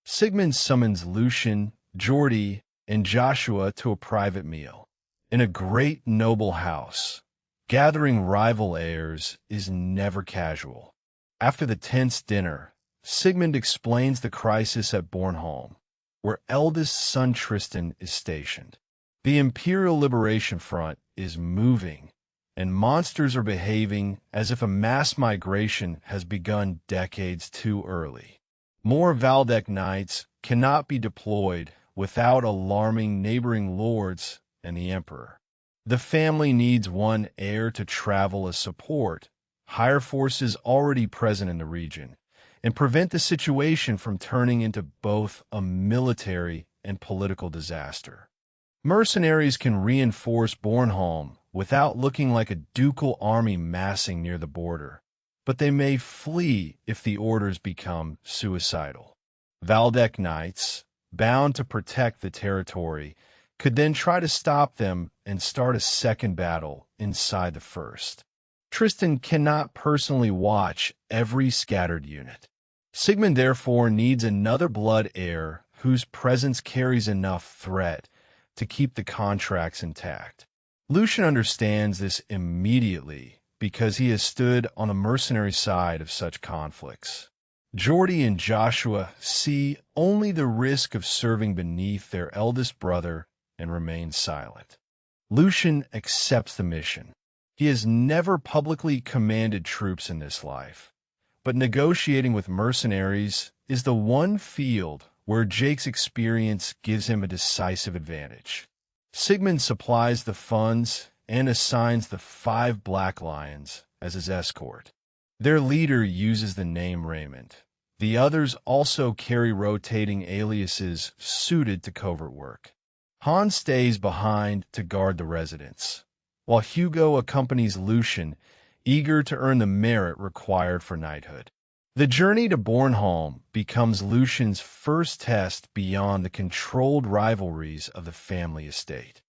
Sigmund summons Lucian, Geordie, and Joshua to a private meal. In a great noble house, gathering rival heirs is never casual. After the tense dinner, Sigmund explains the crisis at Bornholm, where eldest son Tristan is stationed. The Imperial Liberation Front is moving, and monsters are behaving as if a mass migration has begun decades too early. More Valdeck knights cannot be deployed without alarming neighboring lords and the Emperor. The family needs one heir to travel as support, hire forces already present in the region, and prevent the situation from turning into both a military and political disaster. Mercenaries can reinforce Bornholm without looking like a ducal army massing near the border, but they may flee if the orders become suicidal. Valdeck knights, bound to protect the territory, could then try to stop them and start a second battle inside the first. Tristan cannot personally watch every scattered unit. Sigmund therefore needs another blood heir whose presence carries enough threat to keep the contracts intact. Lucian understands this immediately because he has stood on the mercenary side of such conflicts. Geordie and Joshua see only the risk of serving beneath their eldest brother and remain silent. Lucian accepts the mission. He has never publicly commanded troops in this life, but negotiating with mercenaries is the one field where Jake's experience gives him a decisive advantage. Sigmund supplies the funds and assigns the 5 Black Lions as his escort. Their leader uses the name Raymond. The others also carry rotating aliases suited to covert work. Hans stays behind to guard the residence, while Hugo accompanies Lucian, eager to earn the merit required for knighthood. The journey to Bornholm becomes Lucian's first test beyond the controlled rivalries of the family estate.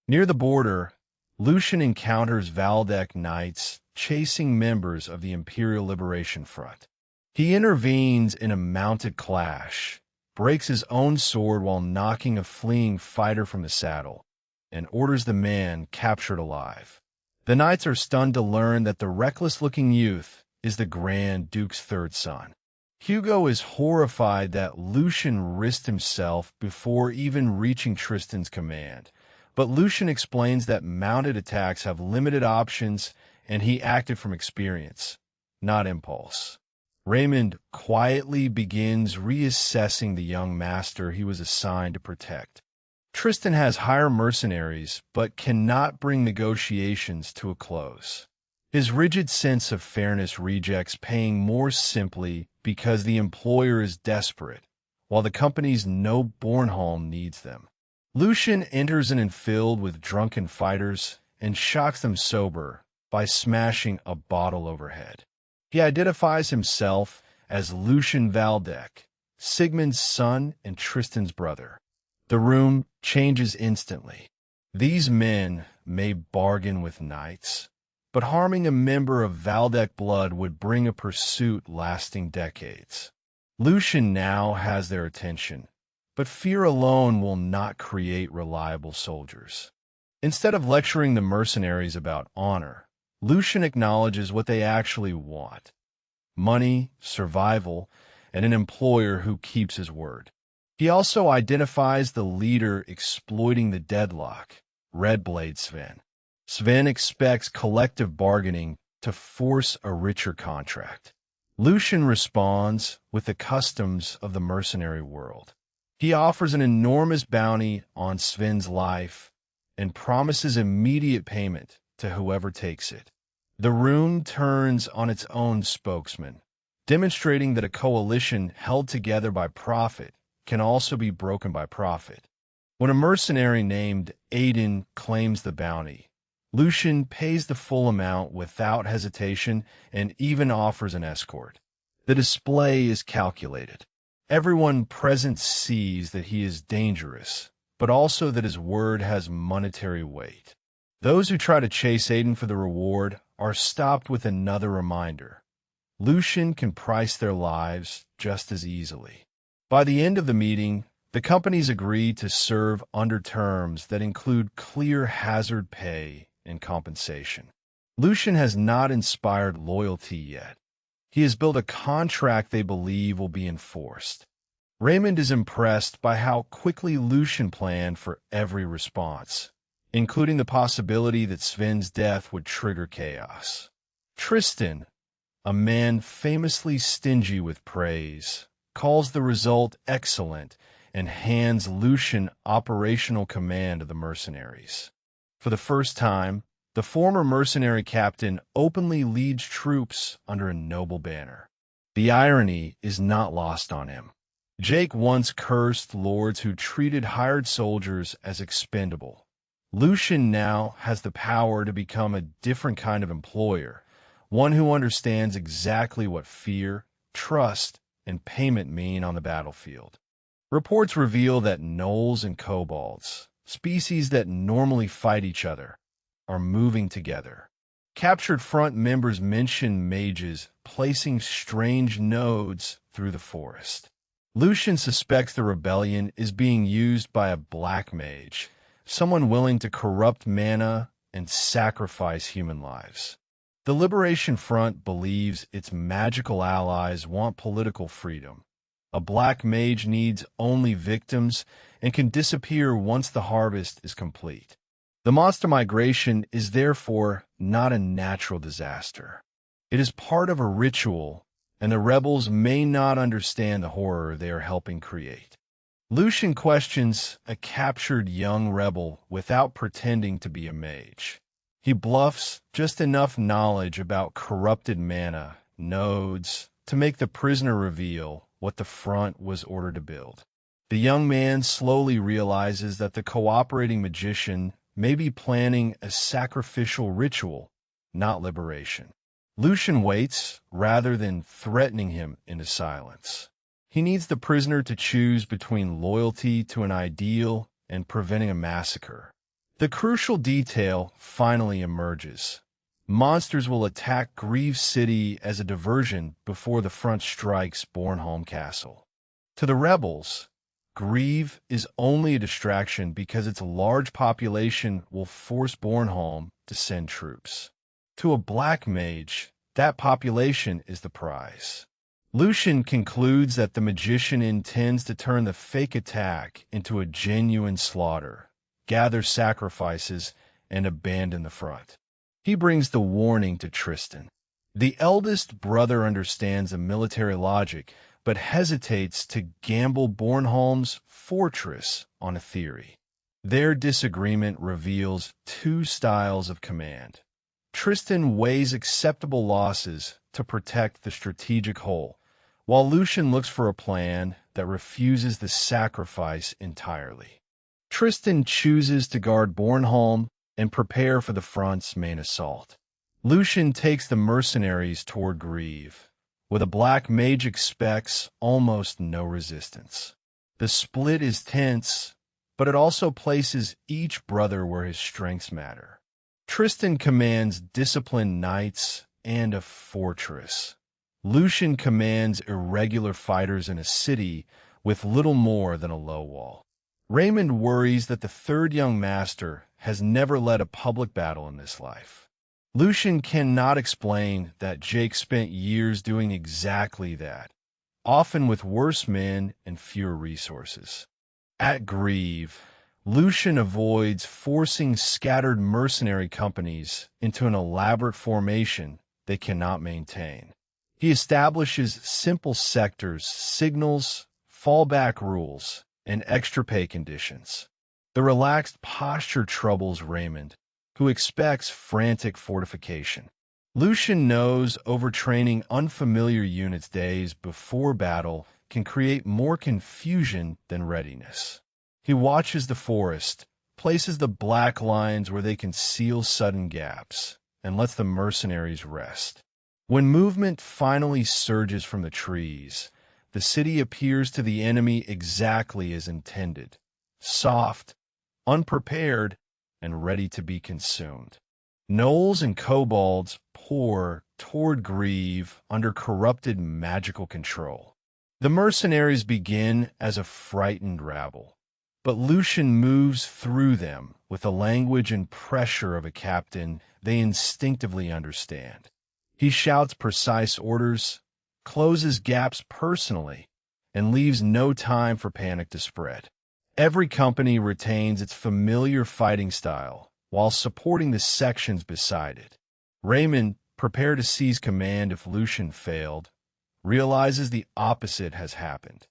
Near the border, Lucian encounters Valdeck knights chasing members of the Imperial Liberation Front. He intervenes in a mounted clash, breaks his own sword while knocking a fleeing fighter from the saddle, and orders the man captured alive. The knights are stunned to learn that the reckless-looking youth is the Grand Duke's third son. Hugo is horrified that Lucian risked himself before even reaching Tristan's command, but Lucian explains that mounted attacks have limited options and he acted from experience, not impulse. Raymond quietly begins reassessing the young master he was assigned to protect. Tristan has hired mercenaries, but cannot bring negotiations to a close. His rigid sense of fairness rejects paying more simply because the employer is desperate, while the company's no Bornholm needs them. Lucian enters an infield with drunken fighters and shocks them sober by smashing a bottle overhead. He identifies himself as Lucian Valdeck, Sigmund's son and Tristan's brother. The room changes instantly. These men may bargain with knights, but harming a member of Valdeck blood would bring a pursuit lasting decades. Lucian now has their attention, but fear alone will not create reliable soldiers. Instead of lecturing the mercenaries about honor, Lucian acknowledges what they actually want: money, survival, and an employer who keeps his word. He also identifies the leader exploiting the deadlock, Redblade Sven. Sven expects collective bargaining to force a richer contract. Lucian responds with the customs of the mercenary world. He offers an enormous bounty on Sven's life and promises immediate payment to whoever takes it. The room turns on its own spokesman, demonstrating that a coalition held together by profit can also be broken by profit. When a mercenary named Aiden claims the bounty, Lucian pays the full amount without hesitation and even offers an escort. The display is calculated. Everyone present sees that he is dangerous, but also that his word has monetary weight. Those who try to chase Aiden for the reward are stopped with another reminder: Lucian can price their lives just as easily. By the end of the meeting, the companies agree to serve under terms that include clear hazard pay and compensation. Lucian has not inspired loyalty yet. He has built a contract they believe will be enforced. Raymond is impressed by how quickly Lucian planned for every response, including the possibility that Sven's death would trigger chaos. Tristan, a man famously stingy with praise, calls the result excellent and hands Lucian operational command of the mercenaries. For the first time, the former mercenary captain openly leads troops under a noble banner. The irony is not lost on him. Jake once cursed lords who treated hired soldiers as expendable. Lucian now has the power to become a different kind of employer, one who understands exactly what fear, trust, and payment mean on the battlefield. Reports reveal that gnolls and kobolds, species that normally fight each other, are moving together. Captured front members mention mages placing strange nodes through the forest. Lucian suspects the rebellion is being used by a black mage, someone willing to corrupt mana and sacrifice human lives. The Liberation Front believes its magical allies want political freedom. A black mage needs only victims and can disappear once the harvest is complete. The monster migration is therefore not a natural disaster. It is part of a ritual, and the rebels may not understand the horror they are helping create. Lucian questions a captured young rebel without pretending to be a mage. He bluffs just enough knowledge about corrupted mana, nodes, to make the prisoner reveal what the front was ordered to build. The young man slowly realizes that the cooperating magician may be planning a sacrificial ritual, not liberation. Lucian waits rather than threatening him into silence. He needs the prisoner to choose between loyalty to an ideal and preventing a massacre. The crucial detail finally emerges. Monsters will attack Grieve City as a diversion before the front strikes Bornholm Castle. To the rebels, Grieve is only a distraction because its large population will force Bornholm to send troops. To a black mage, that population is the prize. Lucian concludes that the magician intends to turn the fake attack into a genuine slaughter, gather sacrifices, and abandon the front. He brings the warning to Tristan. The eldest brother understands the military logic, but hesitates to gamble Bornholm's fortress on a theory. Their disagreement reveals two styles of command. Tristan weighs acceptable losses to protect the strategic whole, while Lucian looks for a plan that refuses the sacrifice entirely. Tristan chooses to guard Bornholm and prepare for the front's main assault. Lucian takes the mercenaries toward Grieve, where the black mage expects almost no resistance. The split is tense, but it also places each brother where his strengths matter. Tristan commands disciplined knights and a fortress. Lucian commands irregular fighters in a city with little more than a low wall. Raymond worries that the third young master has never led a public battle in this life. Lucian cannot explain that Jake spent years doing exactly that, often with worse men and fewer resources. At Grieve, Lucian avoids forcing scattered mercenary companies into an elaborate formation they cannot maintain. He establishes simple sectors, signals, fallback rules, and extra pay conditions. The relaxed posture troubles Raymond, who expects frantic fortification. Lucian knows overtraining unfamiliar units days before battle can create more confusion than readiness. He watches the forest, places the black lines where they can seal sudden gaps, and lets the mercenaries rest. When movement finally surges from the trees, the city appears to the enemy exactly as intended, soft, unprepared, and ready to be consumed. Gnolls and kobolds pour toward Grieve under corrupted magical control. The mercenaries begin as a frightened rabble, but Lucian moves through them with the language and pressure of a captain they instinctively understand. He shouts precise orders, closes gaps personally, and leaves no time for panic to spread. Every company retains its familiar fighting style while supporting the sections beside it. Raymond, prepared to seize command if Lucian failed, realizes the opposite has happened.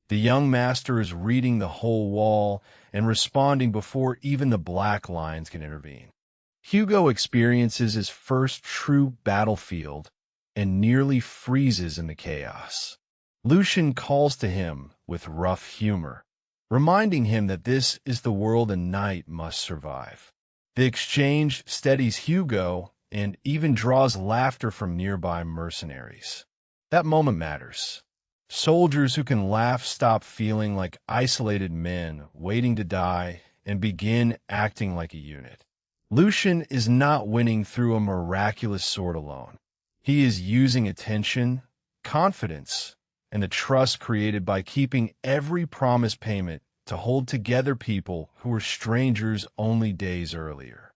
The young master is reading the whole wall and responding before even the black lines can intervene. Hugo experiences his first true battlefield and nearly freezes in the chaos. Lucian calls to him, with rough humor, reminding him that this is the world a knight must survive. The exchange steadies Hugo and even draws laughter from nearby mercenaries. That moment matters. Soldiers who can laugh stop feeling like isolated men waiting to die and begin acting like a unit. Lucian is not winning through a miraculous sword alone. He is using attention, confidence, and the trust created by keeping every promised payment to hold together people who were strangers only days earlier.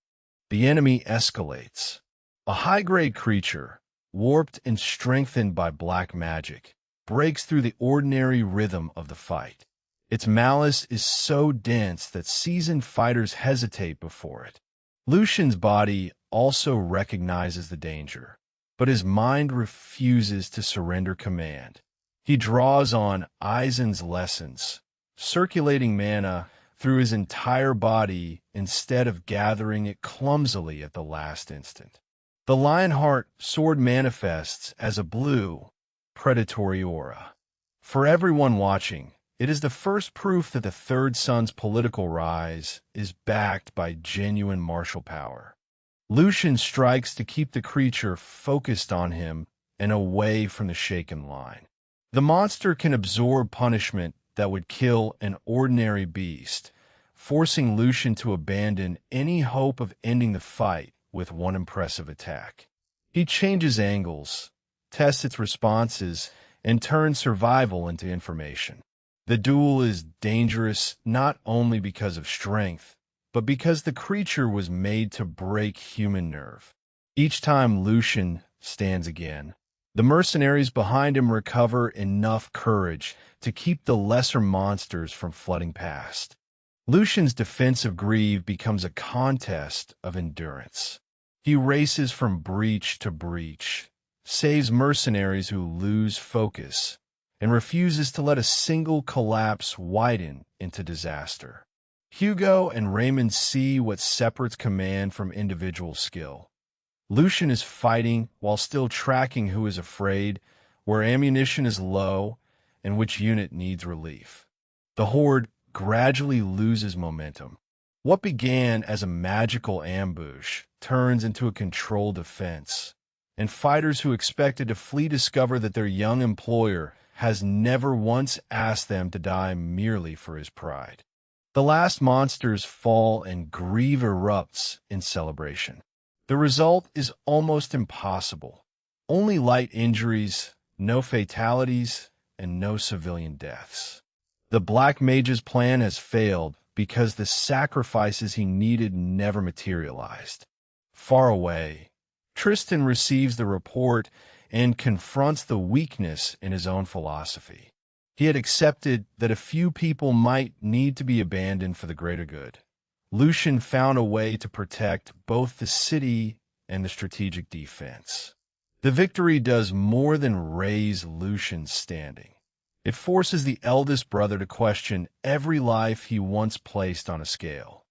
The enemy escalates. A high-grade creature, warped and strengthened by black magic, breaks through the ordinary rhythm of the fight. Its malice is so dense that seasoned fighters hesitate before it. Lucian's body also recognizes the danger, but his mind refuses to surrender command. He draws on Aizen's lessons, circulating mana through his entire body instead of gathering it clumsily at the last instant. The Lionheart sword manifests as a blue, predatory aura. For everyone watching, it is the first proof that the Third Son's political rise is backed by genuine martial power. Lucian strikes to keep the creature focused on him and away from the shaken line. The monster can absorb punishment that would kill an ordinary beast, forcing Lucian to abandon any hope of ending the fight with one impressive attack. He changes angles, tests its responses, and turns survival into information. The duel is dangerous not only because of strength, but because the creature was made to break human nerve. Each time Lucian stands again, the mercenaries behind him recover enough courage to keep the lesser monsters from flooding past. Lucian's defensive greave becomes a contest of endurance. He races from breach to breach, saves mercenaries who lose focus, and refuses to let a single collapse widen into disaster. Hugo and Raymond see what separates command from individual skill. Lucian is fighting while still tracking who is afraid, where ammunition is low, and which unit needs relief. The horde gradually loses momentum. What began as a magical ambush turns into a controlled defense, and fighters who expected to flee discover that their young employer has never once asked them to die merely for his pride. The last monsters fall and grief erupts in celebration. The result is almost impossible. Only light injuries, no fatalities, and no civilian deaths. The Black Mage's plan has failed because the sacrifices he needed never materialized. Far away, Tristan receives the report and confronts the weakness in his own philosophy. He had accepted that a few people might need to be abandoned for the greater good. Lucian found a way to protect both the city and the strategic defense. The victory does more than raise Lucian's standing. It forces the eldest brother to question every life he once placed on a scale.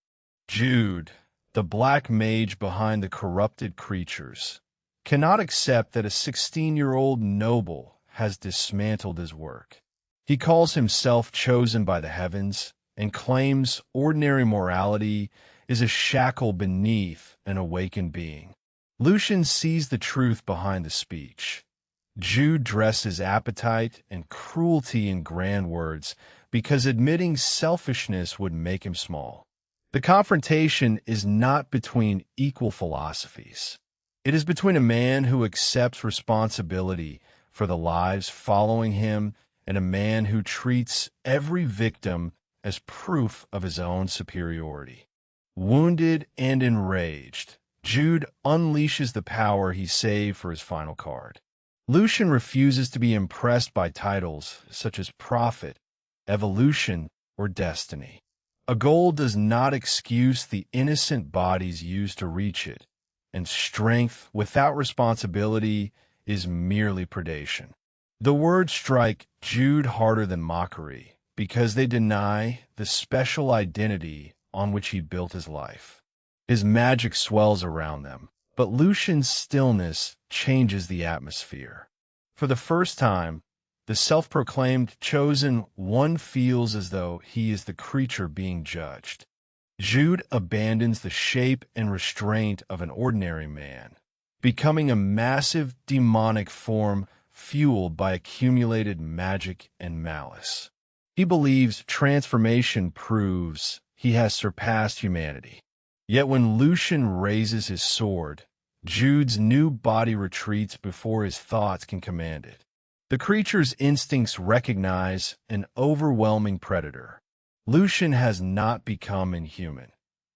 Jude, the black mage behind the corrupted creatures, cannot accept that a 16-year-old noble has dismantled his work. He calls himself chosen by the heavens and claims ordinary morality is a shackle beneath an awakened being. Lucian sees the truth behind the speech. Jude dresses appetite and cruelty in grand words because admitting selfishness would make him small. The confrontation is not between equal philosophies. It is between a man who accepts responsibility for the lives following him and a man who treats every victim as proof of his own superiority. Wounded and enraged, Jude unleashes the power he saved for his final card. Lucian refuses to be impressed by titles such as Prophet, Evolution, or Destiny. A goal does not excuse the innocent bodies used to reach it, and strength without responsibility is merely predation. The words strike Jude harder than mockery because they deny the special identity on which he built his life. His magic swells around them, but Lucian's stillness changes the atmosphere. For the first time, The self-proclaimed chosen one feels as though he is the creature being judged. Jude abandons the shape and restraint of an ordinary man, becoming a massive demonic form fueled by accumulated magic and malice. He believes transformation proves he has surpassed humanity. Yet when Lucian raises his sword, Jude's new body retreats before his thoughts can command it. The creature's instincts recognize an overwhelming predator. Lucian has not become inhuman.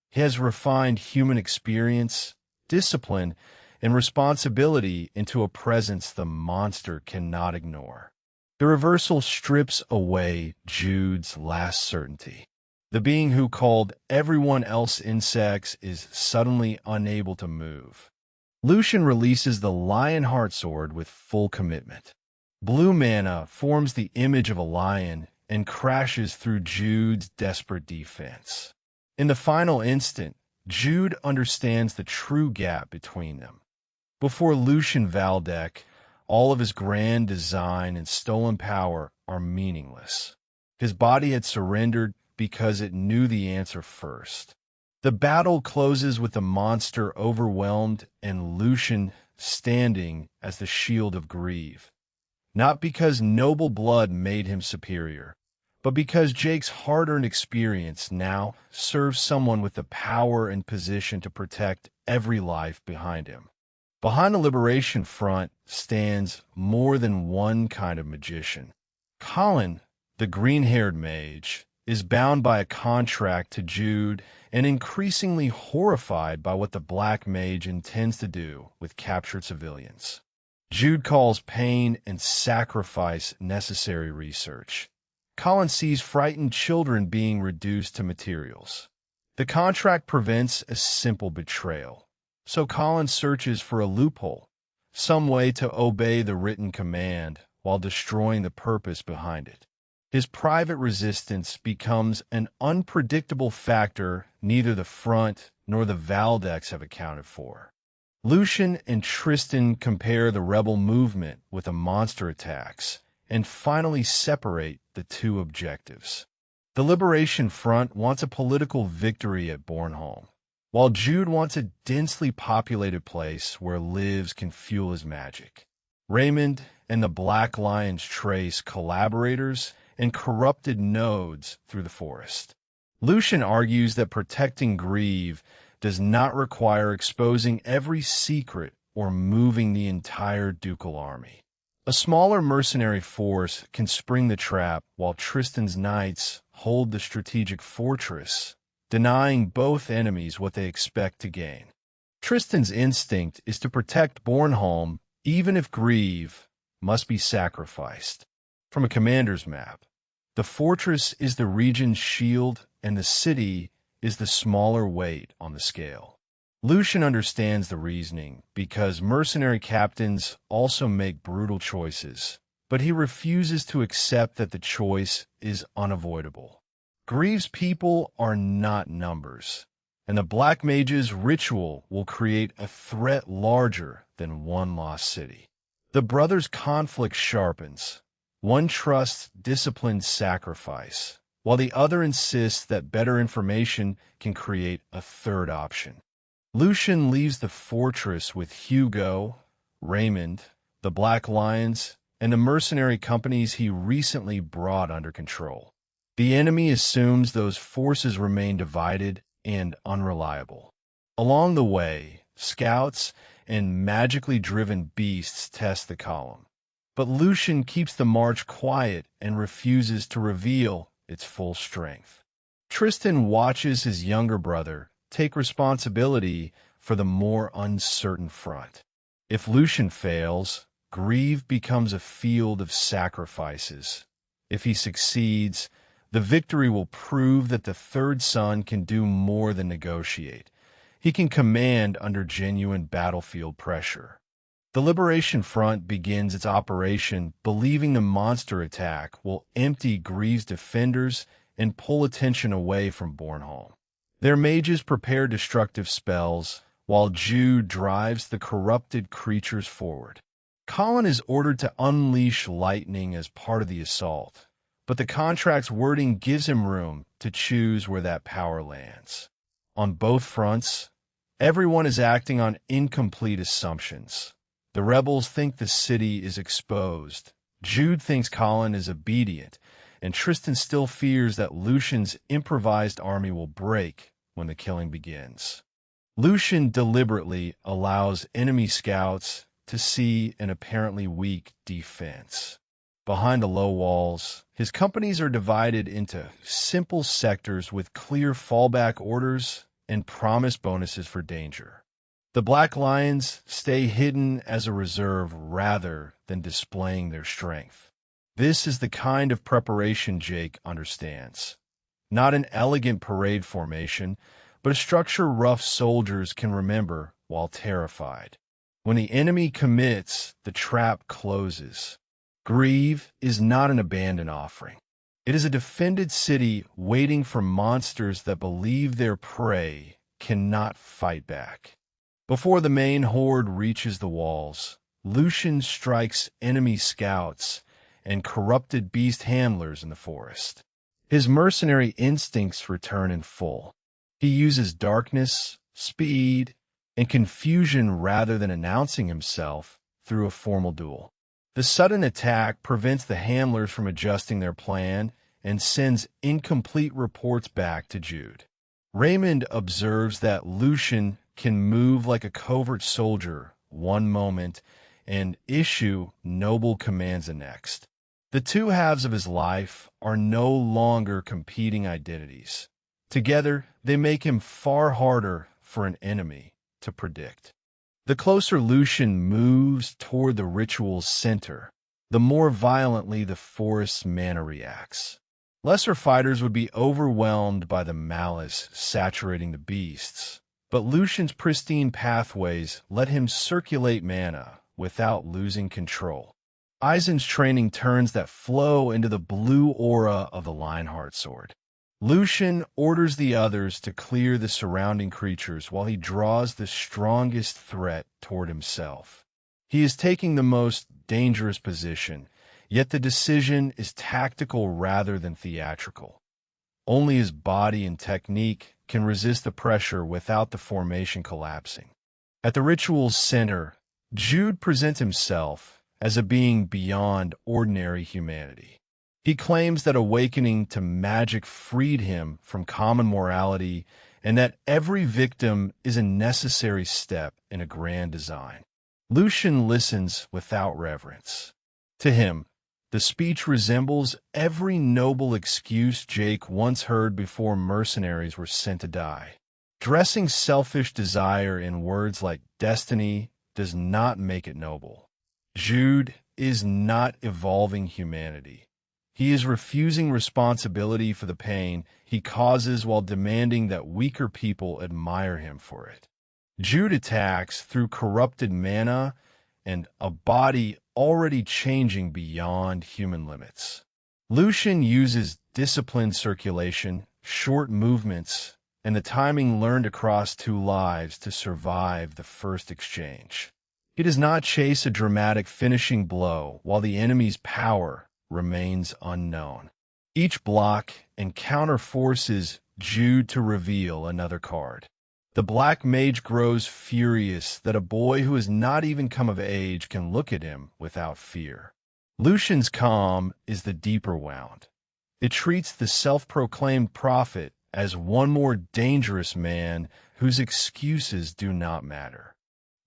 He has refined human experience, discipline, and responsibility into a presence the monster cannot ignore. The reversal strips away Jude's last certainty. The being who called everyone else insects is suddenly unable to move. Lucian releases the Lionheart sword with full commitment. Blue mana forms the image of a lion and crashes through Jude's desperate defense. In the final instant, Jude understands the true gap between them. Before Lucian Valdeck, all of his grand design and stolen power are meaningless. His body had surrendered because it knew the answer first. The battle closes with the monster overwhelmed and Lucian standing as the shield of Grieve. Not because noble blood made him superior, but because Jake's hard-earned experience now serves someone with the power and position to protect every life behind him. Behind the Liberation Front stands more than one kind of magician. Colin, the green-haired mage, is bound by a contract to Jude and increasingly horrified by what the black mage intends to do with captured civilians. Jude calls pain and sacrifice necessary research. Colin sees frightened children being reduced to materials. The contract prevents a simple betrayal, so Colin searches for a loophole, some way to obey the written command while destroying the purpose behind it. His private resistance becomes an unpredictable factor neither the Front nor the Valdecks have accounted for. Lucian and Tristan compare the rebel movement with the monster attacks and finally separate the two objectives. The Liberation Front wants a political victory at Bornholm, while Jude wants a densely populated place where lives can fuel his magic. Raymond and the Black Lions trace collaborators and corrupted nodes through the forest. Lucian argues that protecting Grieve does not require exposing every secret or moving the entire ducal army. A smaller mercenary force can spring the trap while Tristan's knights hold the strategic fortress, denying both enemies what they expect to gain. Tristan's instinct is to protect Bornholm even if Grieve must be sacrificed. From a commander's map, the fortress is the region's shield and the city is the smaller weight on the scale. Lucian understands the reasoning because mercenary captains also make brutal choices, but he refuses to accept that the choice is unavoidable. Grieve's people are not numbers, and the Black Mage's ritual will create a threat larger than one lost city. The brothers' conflict sharpens. One trusts disciplined sacrifice, while the other insists that better information can create a third option. Lucian leaves the fortress with Hugo, Raymond, the Black Lions, and the mercenary companies he recently brought under control. The enemy assumes those forces remain divided and unreliable. Along the way, scouts and magically driven beasts test the column. But Lucian keeps the march quiet and refuses to reveal its full strength. Tristan watches his younger brother take responsibility for the more uncertain front. If Lucian fails, Grieve becomes a field of sacrifices. If he succeeds, the victory will prove that the third son can do more than negotiate. He can command under genuine battlefield pressure. The Liberation Front begins its operation believing the monster attack will empty Grieve's defenders and pull attention away from Bornholm. Their mages prepare destructive spells, while Jude drives the corrupted creatures forward. Colin is ordered to unleash lightning as part of the assault, but the contract's wording gives him room to choose where that power lands. On both fronts, everyone is acting on incomplete assumptions. The rebels think the city is exposed. Jude thinks Colin is obedient, and Tristan still fears that Lucian's improvised army will break when the killing begins. Lucian deliberately allows enemy scouts to see an apparently weak defense. Behind the low walls, his companies are divided into simple sectors with clear fallback orders and promised bonuses for danger. The Black Lions stay hidden as a reserve rather than displaying their strength. This is the kind of preparation Jake understands. Not an elegant parade formation, but a structure rough soldiers can remember while terrified. When the enemy commits, the trap closes. Grieve is not an abandoned offering. It is a defended city waiting for monsters that believe their prey cannot fight back. Before the main horde reaches the walls, Lucian strikes enemy scouts and corrupted beast handlers in the forest. His mercenary instincts return in full. He uses darkness, speed, and confusion rather than announcing himself through a formal duel. The sudden attack prevents the handlers from adjusting their plan and sends incomplete reports back to Jude. Raymond observes that Lucian can move like a covert soldier one moment and issue noble commands the next. The two halves of his life are no longer competing identities. Together, they make him far harder for an enemy to predict. The closer Lucian moves toward the ritual's center, the more violently the forest's mana reacts. Lesser fighters would be overwhelmed by the malice saturating the beasts, but Lucian's pristine pathways let him circulate mana without losing control. Eisen's training turns that flow into the blue aura of the Lionheart sword. Lucian orders the others to clear the surrounding creatures while he draws the strongest threat toward himself. He is taking the most dangerous position, yet the decision is tactical rather than theatrical. Only his body and technique can resist the pressure without the formation collapsing. At the ritual's center, Jude presents himself as a being beyond ordinary humanity. He claims that awakening to magic freed him from common morality and that every victim is a necessary step in a grand design. Lucian listens without reverence. To him, the speech resembles every noble excuse Jake once heard before mercenaries were sent to die. Dressing selfish desire in words like destiny does not make it noble. Jude is not evolving humanity. He is refusing responsibility for the pain he causes while demanding that weaker people admire him for it. Jude attacks through corrupted mana and a body already changing beyond human limits. Lucian uses disciplined circulation, short movements, and the timing learned across two lives to survive the first exchange. He does not chase a dramatic finishing blow while the enemy's power remains unknown. Each block and counter forces Jude to reveal another card. The Black Mage grows furious that a boy who has not even come of age can look at him without fear. Lucian's calm is the deeper wound. It treats the self-proclaimed prophet as one more dangerous man whose excuses do not matter.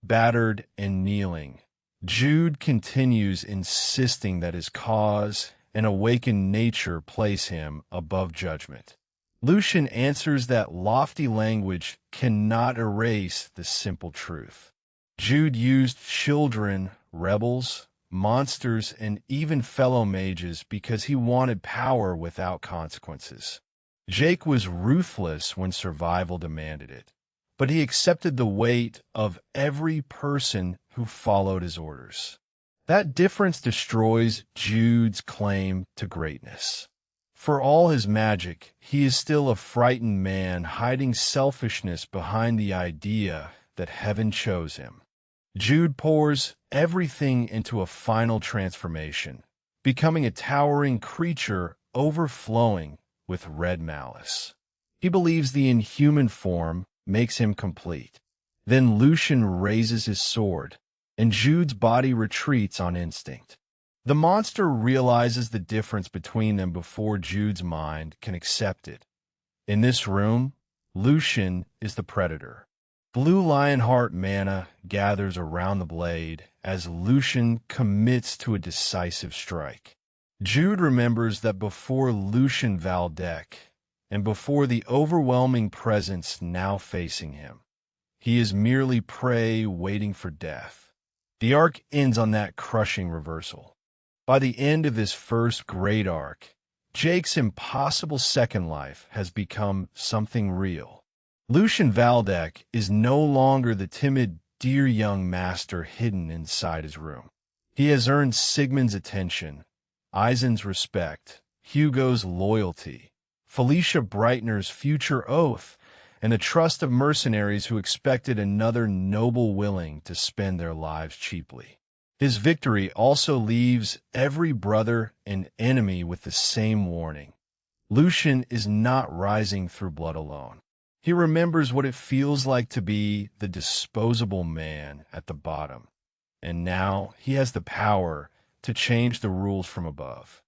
Battered and kneeling, Jude continues insisting that his cause and awakened nature place him above judgment. Lucian answers that lofty language cannot erase the simple truth. Jude used children, rebels, monsters, and even fellow mages because he wanted power without consequences. Jake was ruthless when survival demanded it, but he accepted the weight of every person who followed his orders. That difference destroys Jude's claim to greatness. For all his magic, he is still a frightened man hiding selfishness behind the idea that heaven chose him. Jude pours everything into a final transformation, becoming a towering creature overflowing with red malice. He believes the inhuman form makes him complete. Then Lucian raises his sword, and Jude's body retreats on instinct. The monster realizes the difference between them before Jude's mind can accept it. In this room, Lucian is the predator. Blue Lionheart mana gathers around the blade as Lucian commits to a decisive strike. Jude remembers that before Lucian Valdeck, and before the overwhelming presence now facing him, he is merely prey waiting for death. The arc ends on that crushing reversal. By the end of this first great arc, Jake's impossible second life has become something real. Lucian Valdeck is no longer the timid, dear young master hidden inside his room. He has earned Sigmund's attention, Eisen's respect, Hugo's loyalty, Felicia Breitner's future oath, and the trust of mercenaries who expected another noble willing to spend their lives cheaply. His victory also leaves every brother and enemy with the same warning. Lucian is not rising through blood alone. He remembers what it feels like to be the disposable man at the bottom, and now he has the power to change the rules from above.